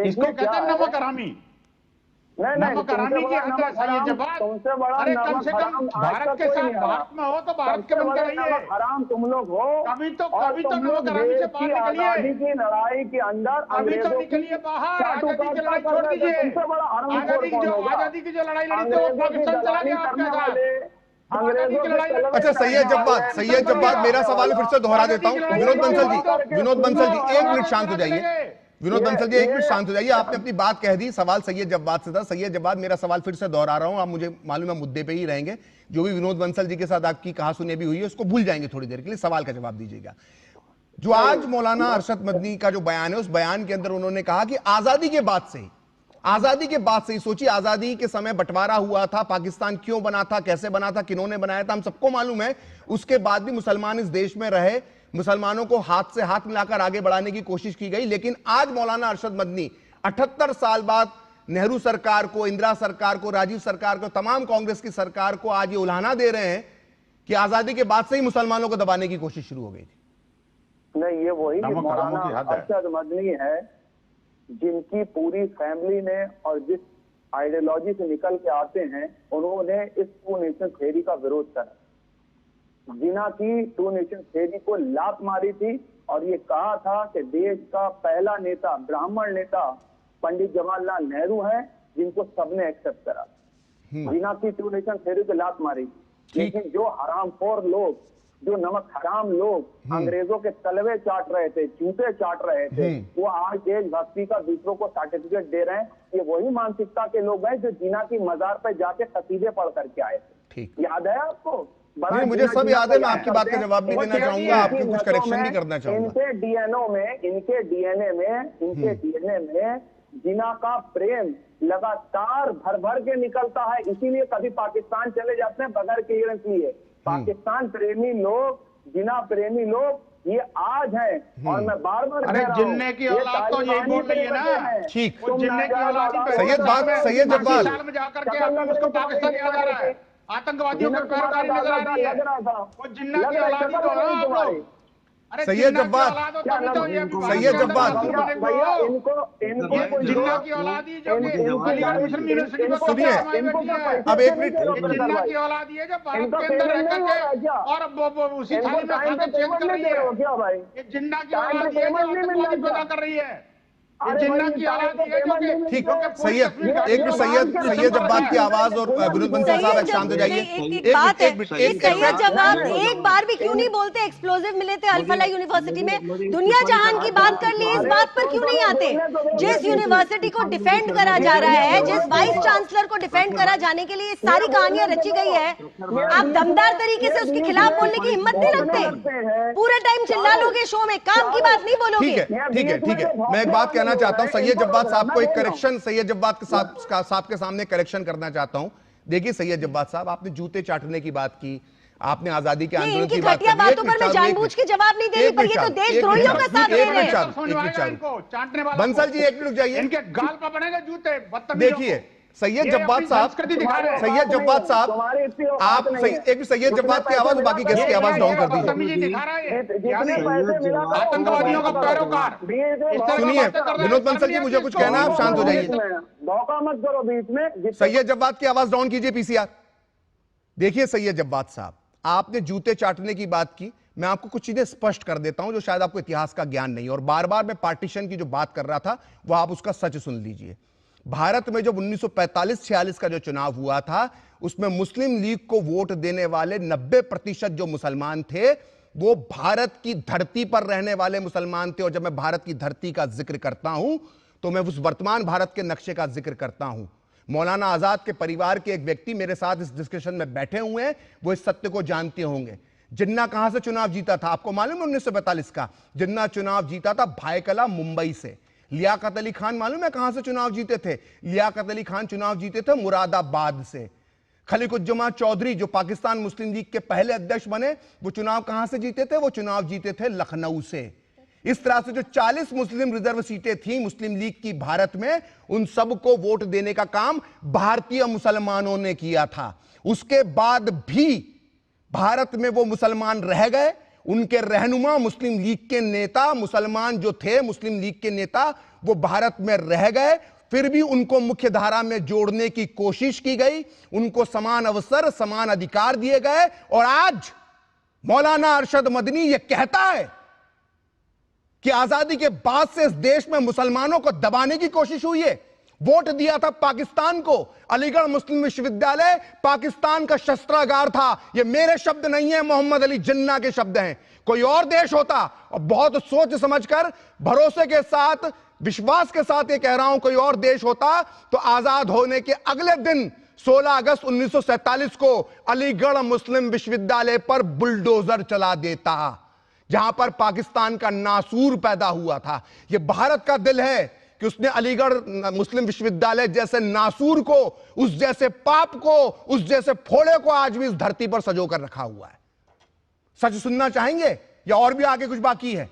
इसको कहते हैं नमक हरामी। नमक हरामी के अंदर सैयद जब्बात, अरे कम से कम भारत के साथ, भारत में हो तो भारत के बनकर रहिए। हराम तुम लोग हो। कभी तो नमक हरामी से बाहर निकलिए। आजादी की लड़ाई के अंदर अभी तो निकलिए बाहर। आजादी की लड़ाई छोड़ दीजिए। आजादी की जो लड़ाई लड़ी थी वो पाकिस्तान चला गया आपके साथ। अच्छा सैयद जब्बात मेरा सवाल फिर से दोहरा देता हूँ। विनोद बंसल जी 1 मिनट शांत हो जाइए। विनोद बंसल जी 1 मिनट शांत हो जाइए। आपने अपनी बात कह दी, सवाल सैयद जब्बात से था। सैयद जब्बात, मेरा सवाल फिर से दोहरा रहा हूं, आप मुझे मालूम है मुद्दे पे ही रहेंगे। जो भी विनोद बंसल जी के साथ आपकी कहासुनी भी हुई है उसको भूल जाएंगे थोड़ी देर के लिए, सवाल का जवाब दीजिएगा। जो आज मौलाना अरशद मदनी का जो बयान है, उस बयान के अंदर उन्होंने कहा कि आजादी के बाद से ही सोचिए, आजादी के समय बंटवारा हुआ था, पाकिस्तान क्यों बना था, कैसे बना था, किन्होंने बनाया था, हम सबको मालूम है। उसके बाद भी मुसलमान इस देश में रहे, मुसलमानों को हाथ से हाथ मिलाकर आगे बढ़ाने की कोशिश की गई। लेकिन आज मौलाना अरशद मदनी 78 साल बाद नेहरू सरकार को, इंदिरा सरकार को, राजीव सरकार को, तमाम कांग्रेस की सरकार को आज ये उल्हाना दे रहे हैं कि आजादी के बाद से ही मुसलमानों को दबाने की कोशिश शुरू हो गई थी। नहीं, ये वही मौलाना अरशद मदनी है जिनकी पूरी फैमिली ने और जिस आइडियोलॉजी से निकल के आते हैं, उन्होंने इस 2 नेशन थ्योरी का विरोध करा। जिना की 2 नेशन थ्योरी को लात मारी थी और ये कहा था कि देश का पहला नेता, ब्राह्मण नेता पंडित जवाहरलाल नेहरू है, जिनको सबने एक्सेप्ट करा। जिना की 2 नेशन थ्योरी को लात मारी। लेकिन जो हरामखोर लोग, जो नमक हराम लोग अंग्रेजों के तलवे चाट रहे थे, जूते चाट रहे थे, वो आज देशभक्ति का दूसरों को सर्टिफिकेट दे रहे हैं। ये वही मानसिकता के लोग हैं जो जिना की मजार पर जाके कसीदे पढ़ करके आए थे। याद है आपको? नहीं, मुझे सब याद है। मैं आपकी बात का जवाब भी देना चाहूंगा, आपके कुछ करेक्शन भी करना चाहूंगा। इनके डीएनए में जिना का प्रेम लगातार भर के निकलता है। इसीलिए कभी पाकिस्तान चले जाते हैं बगैर क्लियरेंस लिए। पाकिस्तान प्रेमी लोग, जिना प्रेमी लोग ये आज है। और मैं बार बार अरे जिन्ने की औलाद तो यही बोल रही है ना। ठीक, जिन्ने की औलाद सैयद जब्बात में जाकर के उसको पाकिस्तान किया जा रहा है, आतंकवादियों की पैरवी नजर आ रही है। वो जिन्ना की औलादी तो है आप लोग। सैयद जब्बात जिन्ना की औलादी जो अलीगढ़ मुस्लिम यूनिवर्सिटी में सुनिए, अब 1 मिनट। जिन्ना की औलादी है जो भारत के अंदर रह करके और उसी थाली में खाकर चेंज कर रही है। ये जिन्ना की औलादी है जो आतंकवादी पैदा कर रही है। जिन्ना की औलादी है जो ठीक, सैयद जब्बात की आवाज और विनोद बंसल साहब शांत हो जाइए। सैयद जब्बात एक बार भी क्यों नहीं बोलते एक्सप्लोजिव मिले थे अल-फलाह यूनिवर्सिटी में? दुनिया जहान की बात कर ली, इस बात पर क्यों नहीं आते? जिस यूनिवर्सिटी को डिफेंड करा जा रहा है, जिस वाइस चांसलर को डिफेंड करा जाने के लिए सारी कहानियां रची गई है, आप दमदार तरीके से उसके खिलाफ बोलने की हिम्मत नहीं रखते। पूरे टाइम चिल्ला लोगे शो में, काम की बात नहीं बोलोगे। ठीक है, मैं एक बात कहना चाहता हूं। सैयद जब्बात साहब को एक करेक्शन, सैयद जब्बात के साहब के सामने करेक्शन करना चाहता हूं। देखिए सैयद जब्बात साहब, आपने जूते चाटने की बात की, आपने आजादी के आंदोलन की बात की। बातों पर मैं जानबूझ के जवाब नहीं दे रही, पर ये तो देशद्रोहियों का साथ दे रहे हैं। बंसल जी 1 मिनट जाइए। इनके गाल पर बनेगा जूते। देखिए सैयद जब्बात साहब, सैयद जब्बात साहब, आप एक सैयद जब्बात की आवाज, बाकी गेस्ट की आवाज डाउन कर दीजिए। आतंकवादियों का पैरोकार। सुनिए विनोद बंसल जी, मुझे कुछ कहना है, आप शांत हो जाइए। धोखा मत करो बीच में। सैयद जब्बात की आवाज डाउन कीजिए पीसीआर। देखिए सैयद जब्बात साहब, आपने जूते चाटने की बात की, मैं आपको कुछ चीजें स्पष्ट कर देता हूं जो शायद आपको इतिहास का ज्ञान नहीं, और बार बार मैं पार्टीशन की जो बात कर रहा था वो आप उसका सच सुन लीजिए। भारत में जब 1945-46 का जो चुनाव हुआ था, उसमें मुस्लिम लीग को वोट देने वाले 90% जो मुसलमान थे वो भारत की धरती पर रहने वाले मुसलमान थे। और जब मैं भारत की धरती का जिक्र करता हूं तो मैं उस वर्तमान भारत के नक्शे का जिक्र करता हूं। मौलाना आजाद के परिवार के एक व्यक्ति मेरे साथ इस डिस्कशन में बैठे हुए हैं, वो इस सत्य को जानते होंगे। जिन्ना कहां से चुनाव जीता था आपको मालूम है? 1942 का जिन्ना चुनाव जीता था भायकला मुंबई से। लियाकत अली खान मालूम है कहां से चुनाव जीते थे? लियाकत अली खान चुनाव जीते थे मुरादाबाद से। खलीकुज्जमा चौधरी जो पाकिस्तान मुस्लिम लीग के पहले अध्यक्ष बने, वो चुनाव कहां से जीते थे? वो चुनाव जीते थे लखनऊ से। इस तरह से जो 40 मुस्लिम रिजर्व सीटें थी मुस्लिम लीग की भारत में, उन सबको वोट देने का काम भारतीय मुसलमानों ने किया था। उसके बाद भी भारत में वो मुसलमान रह गए, उनके रहनुमा मुस्लिम लीग के नेता, मुसलमान जो थे मुस्लिम लीग के नेता, वो भारत में रह गए। फिर भी उनको मुख्य धारा में जोड़ने की कोशिश की गई, उनको समान अवसर समान अधिकार दिए गए। और आज मौलाना अरशद मदनी ये कहता है कि आजादी के बाद से इस देश में मुसलमानों को दबाने की कोशिश हुई है। वोट दिया था पाकिस्तान को, अलीगढ़ मुस्लिम विश्वविद्यालय पाकिस्तान का शस्त्रागार था। ये मेरे शब्द नहीं है, मोहम्मद अली जिन्ना के शब्द हैं। कोई और देश होता, और बहुत सोच समझकर भरोसे के साथ विश्वास के साथ ये कह रहा हूं, कोई और देश होता तो आजाद होने के अगले दिन 16 अगस्त 1947 को अलीगढ़ मुस्लिम विश्वविद्यालय पर बुलडोजर चला देता, जहां पर पाकिस्तान का नासूर पैदा हुआ था। यह भारत का दिल है कि उसने अलीगढ़ मुस्लिम विश्वविद्यालय जैसे नासूर को, उस जैसे पाप को, उस जैसे फोड़े को आज भी इस धरती पर सजो कर रखा हुआ है। सच सुनना चाहेंगे या और भी आगे कुछ बाकी है?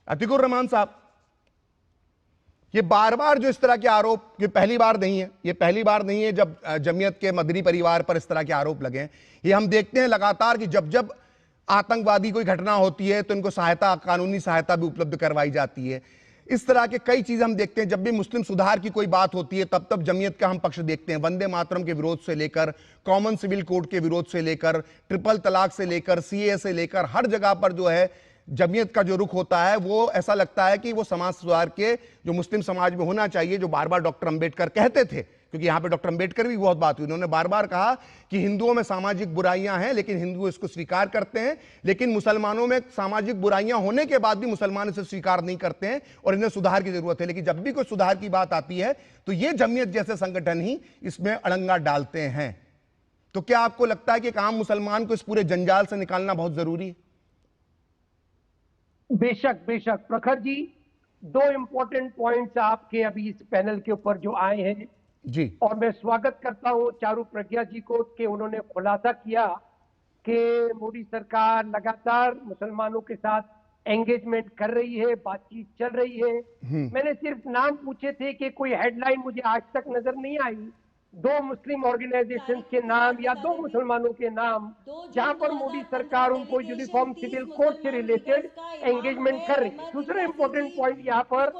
अतीकुर रहमान साहब, ये बार बार जो इस तरह के आरोप, ये पहली बार नहीं है, ये पहली बार नहीं है जब जमीयत के मदनी परिवार पर इस तरह के आरोप लगे हैं। ये हम देखते हैं लगातार कि जब जब आतंकवादी कोई घटना होती है तो इनको सहायता, कानूनी सहायता भी उपलब्ध करवाई जाती है। इस तरह के कई चीजें हम देखते हैं। जब भी मुस्लिम सुधार की कोई बात होती है तब तब जमीयत का हम पक्ष देखते हैं। वंदे मातरम के विरोध से लेकर, कॉमन सिविल कोड के विरोध से लेकर, ट्रिपल तलाक से लेकर, सीए से लेकर, हर जगह पर जो है जमीयत का जो रुख होता है वो ऐसा लगता है कि वो समाज सुधार के जो मुस्लिम समाज में होना चाहिए, जो बार बार डॉक्टर अंबेडकर कहते थे, क्योंकि यहां पे डॉक्टर अंबेडकर भी बहुत बात हुई, उन्होंने बार बार कहा कि हिंदुओं में सामाजिक बुराइयां हैं लेकिन हिंदू इसको स्वीकार करते हैं, लेकिन मुसलमानों में सामाजिक बुराइयां होने के बाद भी मुसलमान इसे स्वीकार नहीं करते हैं और इन्हें सुधार की जरूरत है। लेकिन जब भी कोई सुधार की बात आती है तो ये जमीयत जैसे संगठन ही इसमें अड़ंगा डालते हैं। तो क्या आपको लगता है कि एक आम मुसलमान को इस पूरे जंजाल से निकालना बहुत जरूरी है? बेशक बेशक प्रखर जी, दो इंपॉर्टेंट पॉइंट्स आपके अभी इस पैनल के ऊपर जो आए हैं जी, और मैं स्वागत करता हूं चारू प्रज्ञा जी को कि उन्होंने खुलासा किया कि मोदी सरकार लगातार मुसलमानों के साथ एंगेजमेंट कर रही है, बातचीत चल रही है। मैंने सिर्फ नाम पूछे थे कि कोई हेडलाइन मुझे आज तक नजर नहीं आई, दो मुस्लिम ऑर्गेनाइजेशन के नाम या दो मुसलमानों के नाम जहां पर मोदी सरकार उनको यूनिफॉर्म सिविल कोड से रिलेटेड एंगेजमेंट कर रही है। दूसरा इंपॉर्टेंट पॉइंट यहाँ पर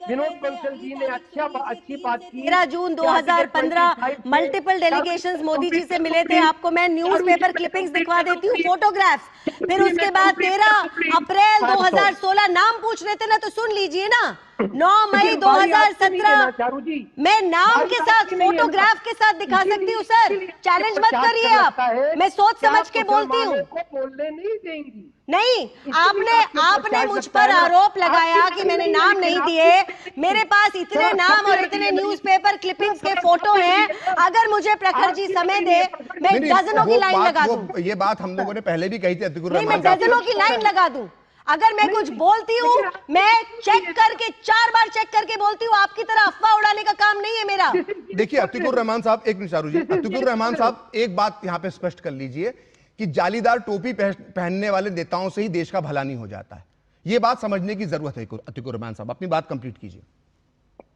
विनोद बंसल जी ने अच्छी बात की। 13 जून 2015 मल्टीपल डेलीगेशंस मोदी जी से मिले थे। आपको मैं न्यूज़पेपर क्लिपिंग्स दिखवा देती हूँ, फोटोग्राफ्स। फिर उसके बाद 13 अप्रैल 2016 नाम पूछ रहे थे ना, तो सुन लीजिए ना, 9 मई 2017 मैं नाम के साथ फोटोग्राफ के साथ दिखा सकती हूँ। सर चैलेंज मत करिए आप, मैं सोच समझ के बोलती हूँ। बोलने नहीं देंगी। नहीं, आपने मुझ पर आरोप लगाया कि मैंने नाम नहीं दिए। मेरे पास इतने नाम और इतने न्यूज़पेपर क्लिपिंग्स के फोटो हैं। अगर मुझे प्रखर जी समय दे, मैं डजनों की लाइन लगा दूं। ये बात हम लोगों ने पहले भी कही थी अतीकुर रहमान साहब। मैं डजनों की लाइन लगा दूं। अगर मैं कुछ बोलती हूँ, मैं चेक करके 4 बार चेक करके बोलती हूँ। आपकी तरह अफवाह उड़ाने का काम नहीं है मेरा। देखिए अतीकुर रहमान साहब, एक मिनट चारू जी, अतीकुर रहमान साहब एक बात यहाँ पे स्पष्ट कर लीजिए कि जालीदार टोपी पहनने वाले नेताओं से ही देश का भला नहीं हो जाता है। ये बात समझने की जरूरत है। अतीकुर रहमान साहब अपनी बात कंप्लीट कीजिए।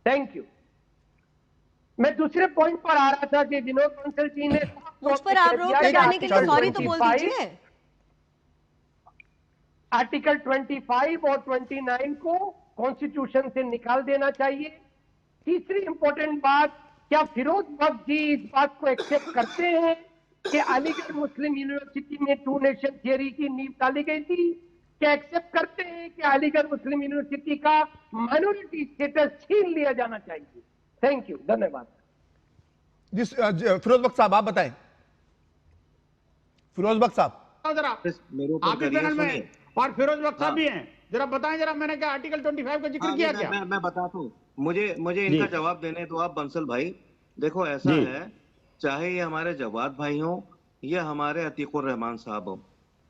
Thank you. मैं दूसरे पॉइंट पर आ रहा था कि विनोद बंसल जी ने मुझ पर आरोप लगाने के लिए सॉरी तो बोल दीजिए। आर्टिकल 25 और 29 को कॉन्स्टिट्यूशन से निकाल देना चाहिए। तीसरी इंपॉर्टेंट बात, क्या फिरोज बख्श जी इस बात को एक्सेप्ट करते हैं कि अलीगढ़ मुस्लिम यूनिवर्सिटी में टू नेशन थियरी की नींव डाली गई थी? क्या एक्सेप्ट करते हैं कि अलीगढ़ मुस्लिम यूनिवर्सिटी का माइनॉरिटी स्टेटस छीन लिया जाना चाहिए? थैंक यू, धन्यवाद। जी फिरोज बख्श साहब आप बताएं। फिरोज बख्श साहब आप भी पैनल में और फिरोज बख्श साहब भी हैं, जरा बताएं जरा, मैंने क्या आर्टिकल 25 का जिक्र किया क्या? मैं बताता हूँ, मुझे इनका जवाब देने दो आप बंसल भाई। देखो ऐसा है, चाहे ये हमारे जवाद भाई हों या हमारे अतीकुर रहमान साहब हों,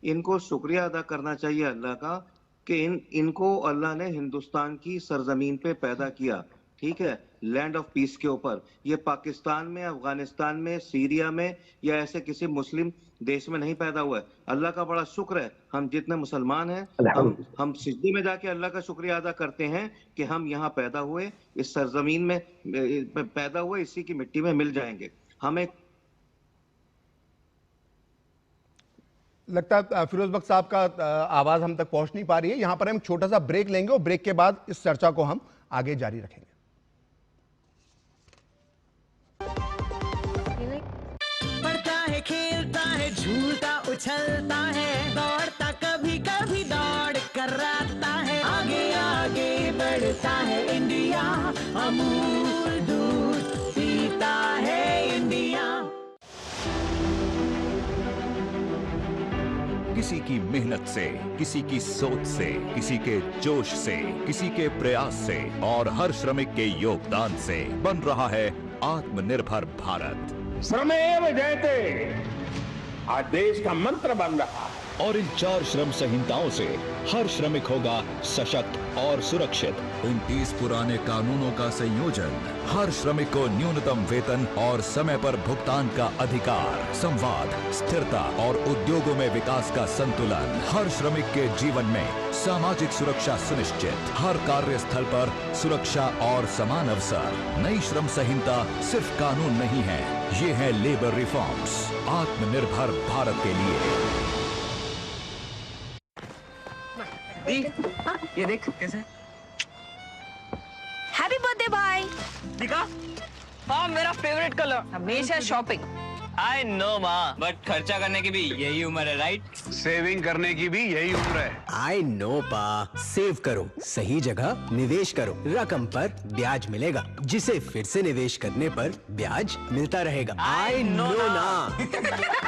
इनको शुक्रिया अदा करना चाहिए अल्लाह का कि इनको अल्लाह ने हिंदुस्तान की सरजमीन पे पैदा किया, ठीक है, लैंड ऑफ पीस के ऊपर। ये पाकिस्तान में, अफगानिस्तान में, सीरिया में या ऐसे किसी मुस्लिम देश में नहीं पैदा हुआ है। अल्लाह का बड़ा शुक्र है, हम जितने मुसलमान हैं हम सिजदे में जाके अल्लाह का शुक्रिया अदा करते हैं कि हम यहाँ पैदा हुए, इस सरजमीन में पैदा हुए, इसी की मिट्टी में मिल जाएंगे। हमें लगता है फिरोज बख्श साहब का आवाज हम तक पहुंच नहीं पा रही है। यहां पर हम छोटा सा ब्रेक लेंगे और ब्रेक के बाद इस चर्चा को हम आगे जारी रखेंगे। पढ़ता है, खेलता है, झूलता उछलता है, दौड़ता कभी कभी दौड़ कराता है, आगे आगे बढ़ता है इंडिया, अमूल दूध पीता है इंडिया। किसी की मेहनत से, किसी की सोच से, किसी के जोश से, किसी के प्रयास से और हर श्रमिक के योगदान से बन रहा है आत्मनिर्भर भारत। श्रमेव जयते आज देश का मंत्र बन रहा है। और इन 4 श्रम संहिताओं से हर श्रमिक होगा सशक्त और सुरक्षित। 29 पुराने कानूनों का संयोजन, हर श्रमिक को न्यूनतम वेतन और समय पर भुगतान का अधिकार, संवाद, स्थिरता और उद्योगों में विकास का संतुलन, हर श्रमिक के जीवन में सामाजिक सुरक्षा सुनिश्चित, हर कार्यस्थल पर सुरक्षा और समान अवसर। नई श्रम संहिता सिर्फ कानून नहीं है, ये है लेबर रिफॉर्म्स, आत्मनिर्भर भारत के लिए। ये देख कैसे। हैप्पी बर्थडे भाई। दिखा? हाँ मेरा फेवरेट कलर। हमेशा शॉपिंग। आई नो माँ, बट खर्चा करने की भी यही उम्र है, राइट? सेविंग करने की भी यही उम्र है। आई नो पा, सेव करो, सही जगह निवेश करो, रकम पर ब्याज मिलेगा, जिसे फिर से निवेश करने पर ब्याज मिलता रहेगा। आई नो ना।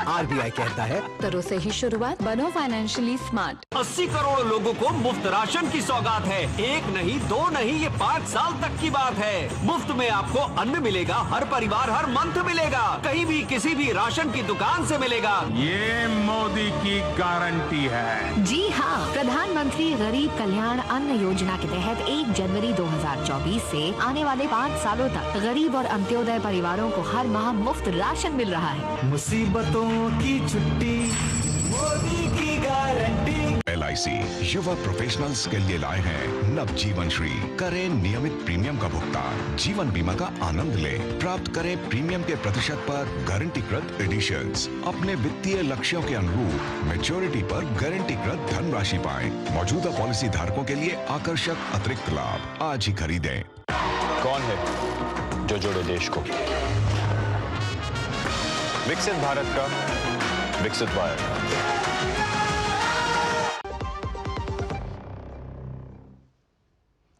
आरबीआई कहता है, करो से ही शुरुआत, बनो फाइनेंशियली स्मार्ट। 80 करोड़ लोगों को मुफ्त राशन की सौगात है। 1 नहीं 2 नहीं, ये 5 साल तक की बात है। मुफ्त में आपको अन्न मिलेगा, हर परिवार हर मंथ मिलेगा, कहीं भी किसी भी राशन की दुकान से मिलेगा। ये मोदी की गारंटी है। जी हाँ, प्रधानमंत्री गरीब कल्याण अन्न योजना के तहत 1 जनवरी 2024 से आने वाले 5 सालों तक गरीब और अंत्योदय परिवारों को हर माह मुफ्त राशन मिल रहा है। मुसीबतों की छुट्टी, मोदी की गारंटी। LIC युवा प्रोफेशनल्स के लिए लाए हैं नव जीवन श्री। करें नियमित प्रीमियम का भुगतान, जीवन बीमा का आनंद लें, प्राप्त करें प्रीमियम के प्रतिशत पर गारंटीकृत एडिशंस, अपने वित्तीय लक्ष्यों के अनुरूप मैच्योरिटी पर गारंटीकृत धनराशि पाएं। मौजूदा पॉलिसी धारकों के लिए आकर्षक अतिरिक्त लाभ आज ही खरीदें। कौन है जो जोड़े देश को? विकसित भारत का विकसित भारत।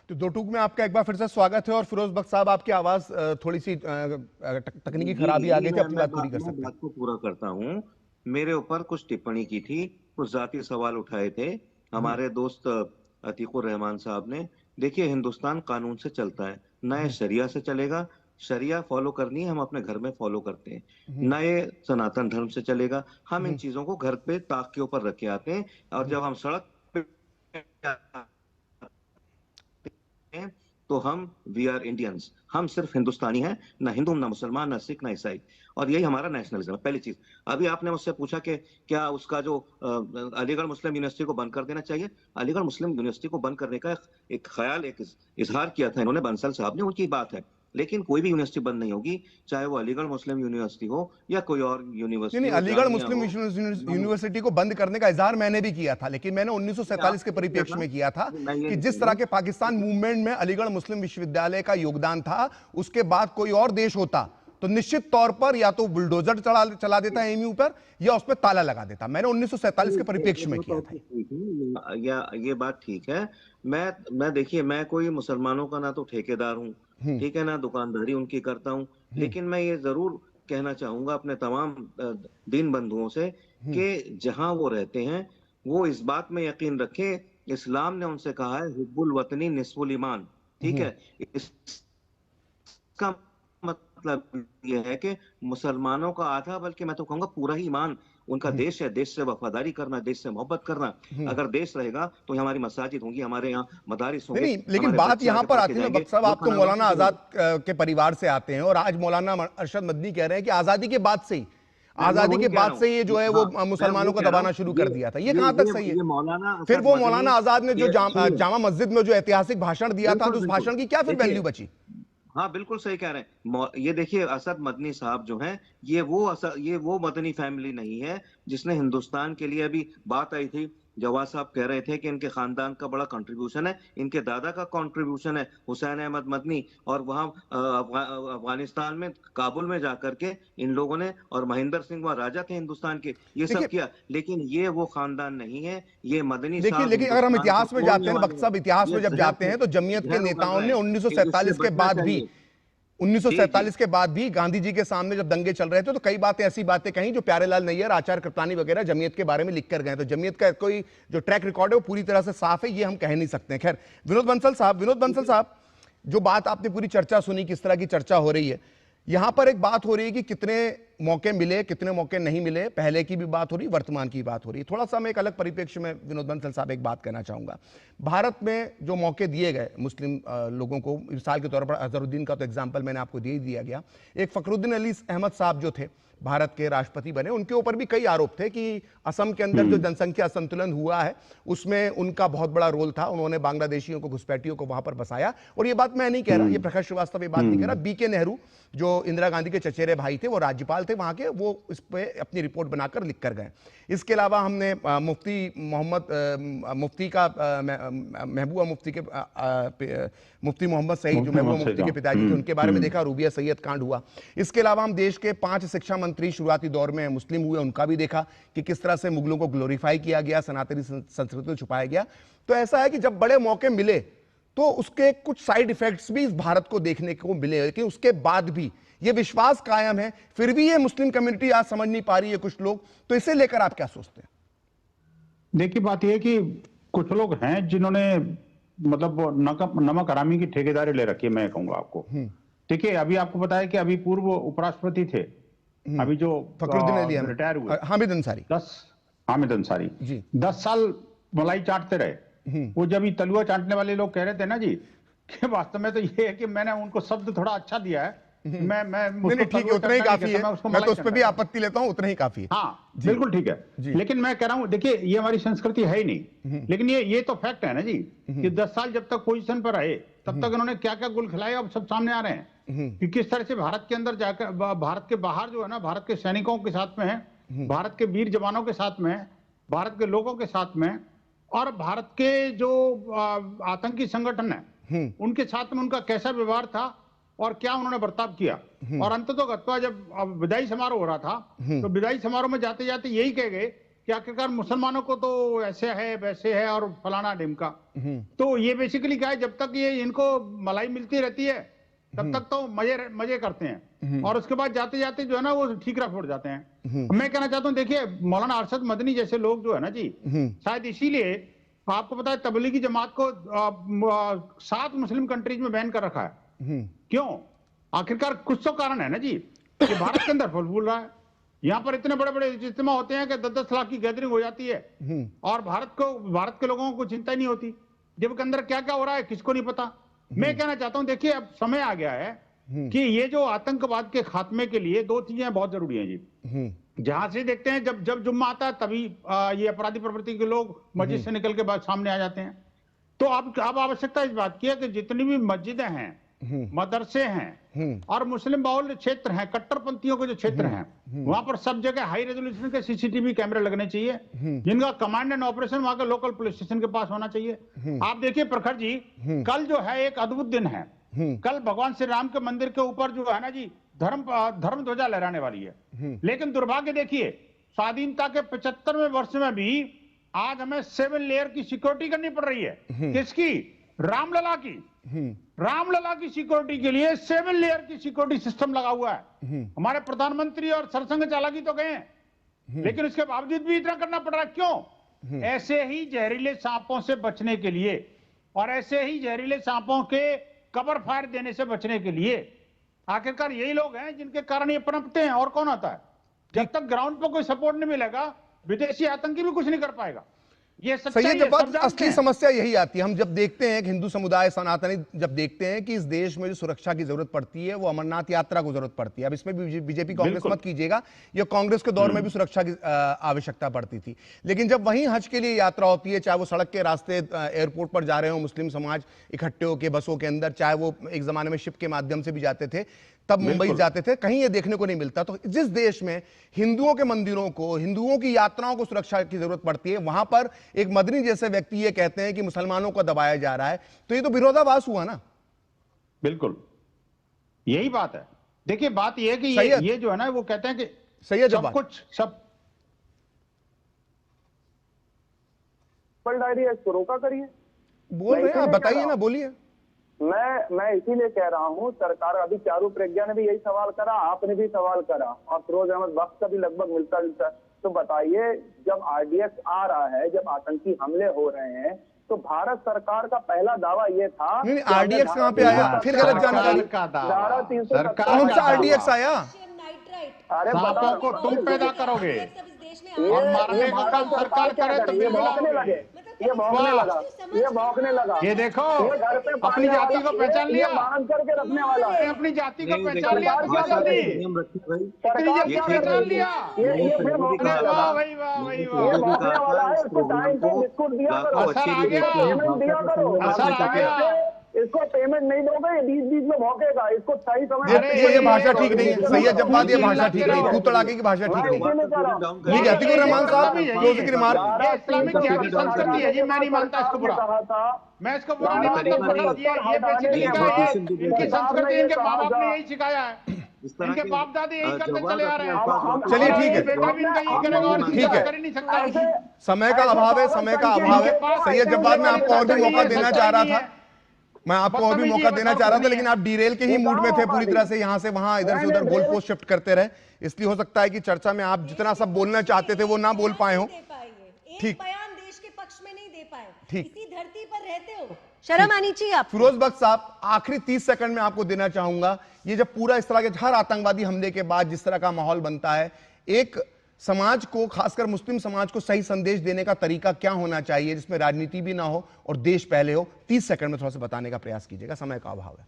तो 2 टूक में आपका एक बार फिर से स्वागत है। और फिरोज बख्श साहब, आपकी आवाज थोड़ी सी तकनीकी खराबी आ गई थी, अपनी बात पूरी कर सकते हैं। बात को पूरा करता हूँ। मेरे ऊपर कुछ टिप्पणी की थी, कुछ जाती सवाल उठाए थे हमारे दोस्त अतीकुर रहमान साहब ने। देखिए, हिंदुस्तान कानून से चलता है, नए शरिया से चलेगा। शरिया फॉलो करनी है, हम अपने घर में फॉलो करते हैं। नए सनातन धर्म से चलेगा, हम इन चीजों को घर पे ताक के ऊपर रख के आते हैं। और जब हम सड़क तो हम वी आर इंडियंस, हम सिर्फ हिंदुस्तानी हैं, ना हिंदू ना मुसलमान ना सिख ना ईसाई। और यही हमारा नेशनलिज्म है। पहली चीज, अभी आपने मुझसे पूछा कि क्या उसका जो अलीगढ़ मुस्लिम यूनिवर्सिटी को बंद कर देना चाहिए। अलीगढ़ मुस्लिम यूनिवर्सिटी को बंद करने का एक ख्याल, एक इजहार किया था इन्होंने, बंसल साहब ने, उनकी बात है। लेकिन कोई भी यूनिवर्सिटी बंद नहीं होगी, चाहे वो अलीगढ़ मुस्लिम यूनिवर्सिटी हो या कोई और यूनिवर्सिटी। नहीं, अलीगढ़ मुस्लिम यूनिवर्सिटी को बंद करने का इजहार मैंने भी किया था, लेकिन मैंने 1947 के परिप्रेक्ष्य में किया था कि जिस तरह के पाकिस्तान मूवमेंट में अलीगढ़ मुस्लिम विश्वविद्यालय का योगदान था, उसके बाद कोई और देश होता तो निश्चित तौर पर या तो बुलडोजर चला देता एमयू पर या उस पर ताला लगा देता। मैंने 1947 के परिप्रेक्ष्य में किया था। ये बात ठीक है। मैं देखिए, मैं कोई मुसलमानों का ना तो ठेकेदार हूँ, ठीक है, ना दुकानदारी उनकी करता हूँ, लेकिन मैं ये जरूर कहना चाहूंगा अपने तमाम दीन बंधुओं से कि जहां वो रहते हैं वो इस बात में यकीन रखें, इस्लाम ने उनसे कहा है हिब्बुल वतनी निस्फुल ईमान, ठीक है। इसका मतलब ये है कि मुसलमानों का आधा, बल्कि मैं तो कहूंगा पूरा ही ईमान उनका देश है, देश से वफादारी करना, देश से मोहब्बत करना। अगर देश रहेगा तो हमारी मसाजिद होंगी, हमारे यहाँ मदारिस होंगे। नहीं, लेकिन बात यहाँ पर आती है बख्श साहब, आप तो मौलाना आजाद के परिवार से आते हैं और आज मौलाना अरशद मदनी कह रहे हैं कि आजादी के बाद से ही ये जो है वो मुसलमानों को दबाना शुरू कर दिया था। ये कहां तक सही है? फिर वो मौलाना आजाद ने जो जामा मस्जिद में जो ऐतिहासिक भाषण दिया था, तो उस भाषण की क्या फिर वैल्यू बची? हाँ, बिल्कुल सही कह रहे हैं। ये देखिए, असद मदनी साहब जो हैं, ये वो मदनी फैमिली नहीं है जिसने हिंदुस्तान के लिए, अभी बात आई थी, जवाद साहब कह रहे थे कि इनके खानदान का बड़ा कंट्रीब्यूशन है, इनके दादा का कंट्रीब्यूशन है हुसैन अहमद मदनी, और वहाँ अफगानिस्तान में काबुल में जाकर के इन लोगों ने, और महेंद्र सिंह वहाँ राजा थे हिंदुस्तान के, ये सब किया, लेकिन ये वो खानदान नहीं है, ये मदनी साहब। लेकिन अगर हम इतिहास में जाते हैं बख्श साहब, इतिहास में जब जाते हैं तो जमीयत के नेताओं ने 1947 के बाद भी गांधी जी के सामने जब दंगे चल रहे थे तो कई बातें ऐसी बातें कहीं जो प्यारेलाल नैयर, आचार्य कृपलानी वगैरह जमीयत के बारे में लिख कर गए। तो जमीयत का कोई जो ट्रैक रिकॉर्ड है वो पूरी तरह से साफ है, ये हम कह नहीं सकते। खैर, विनोद बंसल साहब, जो बात आपने पूरी चर्चा सुनी, किस तरह की चर्चा हो रही है, यहां पर एक बात हो रही है कि कितने मौके मिले, कितने मौके नहीं मिले, पहले की भी बात हो रही, वर्तमान की बात हो रही है। थोड़ा सा मैं एक अलग परिप्रेक्ष्य में विनोद बंसल साहब एक बात कहना चाहूंगा। भारत में जो मौके दिए गए मुस्लिम लोगों को, मिसाल के तौर पर अजहरुद्दीन का तो एग्जाम्पल मैंने आपको दे ही दिया गया। एक फखरुद्दीन अली अहमद साहब जो थे, भारत के राष्ट्रपति बने, उनके ऊपर भी कई आरोप थे कि असम के अंदर जो जनसंख्या संतुलन हुआ है उसमें उनका बहुत बड़ा रोल था। उन्होंने बांग्लादेशियों को, घुसपैठियों को वहां पर बसाया। और ये बात मैं नहीं कह रहा, ये प्रखर श्रीवास्तव ये बात नहीं कह रहा, बीके नेहरू जो इंदिरा गांधी के चचेरे भाई थे, वो राज्यपाल थे वहां के, वो इस पे अपनी रिपोर्ट बनाकर लिख कर गए। इसके अलावा हमने महबूबा मुफ्ती मोहम्मद सईद, जो महबूबा मुफ्ती के पिताजी थे, उनके बारे में देखा। रूबिया सैयद कांड हुआ। इसके अलावा हम देश के 5 शिक्षा मंत्री शुरुआती दौर में मुस्लिम हुए, उनका भी देखा कि किस तरह से मुगलों को ग्लोरीफाई किया गया, सनातनी संस्कृति को छुपाया गया। तो ऐसा है कि जब बड़े मौके मिले तो उसके कुछ साइड इफेक्ट्स भी इस भारत को देखने को मिले, लेकिन उसके बाद भी ये विश्वास कायम है। फिर भी ये मुस्लिम कम्युनिटी आज समझ नहीं पा रही है कुछ लोग, तो इसे लेकर आप क्या सोचते हैं? देखिए, बात यह है कि कुछ लोग हैं जिन्होंने मतलब नमक हरामी की ठेकेदारी ले रखी है, मैं कहूंगा आपको। देखिए, अभी आपको पता है कि अभी पूर्व उपराष्ट्रपति थे, अभी जो फखरुद्दीन अली रिटायर हुए, हामिद अंसारी, 10 साल मलाई चाटते रहे। वो जब तलुआ चाटने वाले लोग कह रहे थे ना जी, कि वास्तव में तो ये है कि मैंने उनको शब्द थोड़ा अच्छा दिया है, मैं नहीं, ठीक है, उतना ही काफी है। मैं तो उस पर भी आपत्ति लेता हूं, उतना ही काफी है। हाँ, बिल्कुल ठीक है। लेकिन मैं कह रहा हूं, देखिए, ये हमारी संस्कृति है ही नहीं, लेकिन ये तो फैक्ट है ना जी कि 10 साल जब तक पोजीशन पर रहे तब तक इन्होंने क्या क्या गुल खिलाए, अब सब सामने आ रहे हैं कि किस तरह से भारत के अंदर जाकर, भारत के बाहर जो है ना, भारत के सैनिकों के साथ में है, भारत के वीर जवानों के साथ में है, भारत के लोगों के साथ में, और भारत के जो आतंकी संगठन है उनके साथ में उनका कैसा व्यवहार था और क्या उन्होंने बर्ताव किया। और अंततोगत्वा जब विदाई समारोह हो रहा था तो विदाई समारोह में जाते जाते यही कह गए कि आखिरकार मुसलमानों को तो ऐसे है, वैसे है और फलाना ढिमका। तो ये बेसिकली क्या है, जब तक ये इनको मलाई मिलती रहती है तब तक तो मजे करते हैं, और उसके बाद जाते जाते जो है ना वो ठीकरा फोड़ जाते हैं। मैं कहना चाहता हूँ, देखिए, मौलाना अरशद मदनी जैसे लोग जो है ना जी, शायद इसीलिए आपको पता है तबलीगी जमात को 7 मुस्लिम कंट्रीज में बैन कर रखा है। क्यों? आखिरकार कुछ तो कारण है ना जी कि भारत के अंदर फूल रहा है। यहाँ पर इतने बड़े बड़े इज्तिमा होते हैं कि 10-10 लाख की गैदरिंग हो जाती है, और भारत के लोगों को चिंता ही नहीं होती, जब के अंदर क्या क्या हो रहा है किसको नहीं पता। मैं कहना चाहता हूं, देखिए, अब समय आ गया है कि ये जो आतंकवाद के खात्मे के लिए 2 चीजें बहुत जरूरी हैं जी। जहां से देखते हैं, जब जुम्मा आता है तभी ये अपराधी प्रवृत्ति के लोग मस्जिद से निकल के बाद सामने आ जाते हैं। तो अब आवश्यकता इस बात की है कि जितनी भी मस्जिदें हैं मदरसे हैं और मुस्लिम बाहुल्य क्षेत्र हैं, कट्टरपंथियों के जो क्षेत्र हैं, वहां पर सब जगह हाई रेजोल्यूशन के सीसीटीवी कैमरे लगने चाहिए, जिनका कमांड एंड ऑपरेशन वहां के लोकल पुलिस स्टेशन के पास होना चाहिए। आप देखिए प्रखर जी, कल जो है एक अद्भुत दिन है। कल भगवान श्री राम के मंदिर के ऊपर जो है ना जी धर्म ध्वजा लहराने वाली है, लेकिन दुर्भाग्य देखिए स्वाधीनता के 75वें वर्ष में भी आज हमें 7 लेयर की सिक्योरिटी करनी पड़ रही है। किसकी? रामलला की। रामलला की सिक्योरिटी के लिए 7 लेयर की सिक्योरिटी सिस्टम लगा हुआ है। हमारे प्रधानमंत्री और सरसंघ चालाकी तो गए हैं, लेकिन इसके बावजूद भी इतना करना पड़ रहा है। क्यों? ऐसे ही जहरीले सांपों से बचने के लिए और ऐसे ही जहरीले सांपों के कवर फायर देने से बचने के लिए आखिरकार यही लोग हैं जिनके कारण ये पनपते हैं। और कौन आता है? जब तक ग्राउंड पर कोई सपोर्ट नहीं मिलेगा, विदेशी आतंकी भी कुछ नहीं कर पाएगा। ये सही है। जब बात असली समस्या यही आती है, हम जब देखते हैं कि हिंदू समुदाय सनातनी जब देखते हैं कि इस देश में जो सुरक्षा की जरूरत पड़ती है वो अमरनाथ यात्रा को जरूरत पड़ती है। अब इसमें भी बीजेपी कांग्रेस मत कीजिएगा, ये कांग्रेस के दौर में भी सुरक्षा की आवश्यकता पड़ती थी। लेकिन जब वहीं हज के लिए यात्रा होती है, चाहे वो सड़क के रास्ते एयरपोर्ट पर जा रहे हो मुस्लिम समाज इकट्ठे होकर बसों के अंदर, चाहे वो एक जमाने में शिप के माध्यम से भी जाते थे, तब मुंबई जाते थे, कहीं ये देखने को नहीं मिलता। तो जिस देश में हिंदुओं के मंदिरों को, हिंदुओं की यात्राओं को सुरक्षा की जरूरत पड़ती है, वहां पर एक मदनी जैसे व्यक्ति ये कहते हैं कि मुसलमानों को दबाया जा रहा है, तो ये तो विरोधाभास हुआ ना। बिल्कुल यही बात है। देखिए बात ये है कि ये जो है ना, वो कहते हैं कि सब कुछ सब डायरी इसको रोका करिए। बोल रहे हैं, बताइए ना, बोलिए। मैं इसीलिए कह रहा हूँ, सरकार अभी चारू प्रज्ञा ने भी यही सवाल करा, आपने भी सवाल करा और फिरोज अहमद बख्श का भी लगभग मिलता जुलता। तो बताइए, जब आरडीएक्स आ रहा है, जब आतंकी हमले हो रहे हैं, तो भारत सरकार का पहला दावा ये था। नहीं, आरडीएक्स कहाँ पे आया? फिर गलत जानकारी। धारा 370 कौन सा आरडीएक्स आया? अरे सांपों को तुम पैदा करोगे और मारने का काम सरकार करे तो ये भौंकने लगे, ये भौंकने लगा। ये देखो, अपनी जाति को पहचान लिया, बांध करके रखने वाला है। अपनी जाति को पहचान लिया, पहचान लिया। ये फिर भौंकने वाला है। इसको टाइम पे बिस्कुट दिया करो, पेमेंट दिया करो। इसको पेमेंट नहीं दोगे, ये बीच में भौंकेगा। इसको सही समय ये भाषा ठीक नहीं है। सही है, जब बात ये भाषा ठीक नहीं, तू तड़ाके की भाषा ठीक नहीं। ये अतिकुर रहमान साहब क्लोजिंग रिमार्क। ये इस्लामिक जिहादी संस्कृति है, ये मैं नहीं मानता इसको बुरा। मैं इसको बुरा नहीं मानता। ये बेसिकली इनकी संस्कृति, इनके माँ बाप ने यही सिखाया है, इनके बाप दादे यही करते चले आ रहे हैं। चलिए ठीक है, बेटा भी इनका यही करेगा और ठीक है। कर ही नहीं सकता। समय का अभाव है, समय का अभाव है। सही है, जब बाद में आपको और भी मौका देना चाह रहा था, मैं आपको और भी मौका देना चाह रहा था, लेकिन आप डीरेल के ही मूड में थे पूरी तरह से, यहां से वहां, इधर से उधर गोल पोस्ट शिफ्ट करते रहे। इसलिए हो सकता है कि चर्चा में आप जितना सब बोलना चाहते थे वो ना बोल पाए हो। ठीक, बयान देश के पक्ष में नहीं दे पाए। ठीक, इसी धरती पर रहते हो, शर्म आनी चाहिए आप। फिरोज बख्श साहब, आखिरी 30 सेकंड में आपको देना चाहूंगा, ये जब पूरा इस तरह के हर आतंकवादी हमले के बाद जिस तरह का माहौल बनता है, एक समाज को, खासकर मुस्लिम समाज को सही संदेश देने का तरीका क्या होना चाहिए जिसमें राजनीति भी ना हो और देश पहले हो? 30 सेकंड में थोड़ा सा बताने का प्रयास कीजिएगा, समय का अभाव है।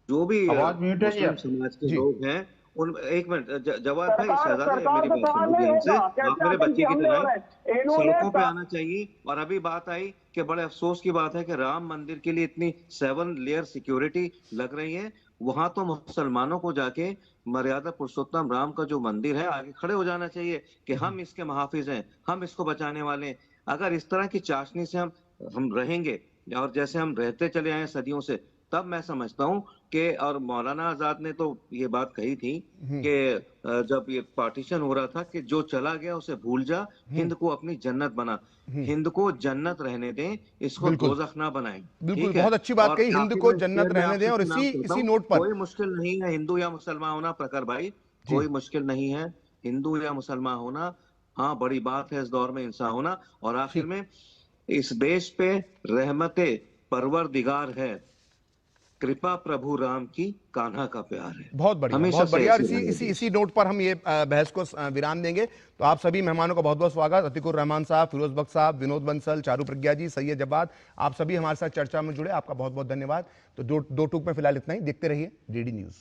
जो भी मुस्लिम समाज के लोग हैं उन, एक मिनट जवाब भाई, शहजादे मेरी बात सुनो ध्यान से। आप मेरे बच्चे की तरह सड़कों पे आना चाहिए। और अभी बात आई कि बड़े अफसोस की बात है कि राम मंदिर के लिए इतनी 7 लेयर सिक्योरिटी लग रही है। वहां तो मुसलमानों को जाके मर्यादा पुरुषोत्तम राम का जो मंदिर है आगे खड़े हो जाना चाहिए कि हम इसके मुहाफिज हैं, हम इसको बचाने वाले हैं। अगर इस तरह की चाशनी से हम रहेंगे और जैसे हम रहते चले आए सदियों से, तब मैं समझता हूं कि, और मौलाना आजाद ने तो ये बात कही थी कि जब ये पार्टीशन हो रहा था कि जो चला गया उसे भूल जा, हिंद को अपनी जन्नत बना। हिंद को जन्नत रहने दें, इसको दोज़ख ना बनाएं। बिल्कुल, बहुत अच्छी बात कही, हिंद को जन्नत रहने दें। और इसी नोट पर कोई मुश्किल नहीं है हिंदू या मुसलमान होना, प्रखर भाई, कोई मुश्किल नहीं है हिंदू या मुसलमान होना। हाँ, बड़ी बात है इस दौर में इंसान होना। और आखिर में इस देश पे रहमते परवरदिगार है, कृपा प्रभु राम की, कान्हा का प्यार है। बहुत बढ़िया, बहुत बढ़िया। इसी नोट पर हम ये बहस को विराम देंगे। तो आप सभी मेहमानों का बहुत बहुत स्वागत, अतिकुर रहमान साहब, फिरोज बख्श साहब, विनोद बंसल, चारू प्रज्ञा जी, सैयद जवाद, आप सभी हमारे साथ चर्चा में जुड़े, आपका बहुत बहुत धन्यवाद। तो दो टूक में फिलहाल इतना ही। देखते रहिए डीडी न्यूज।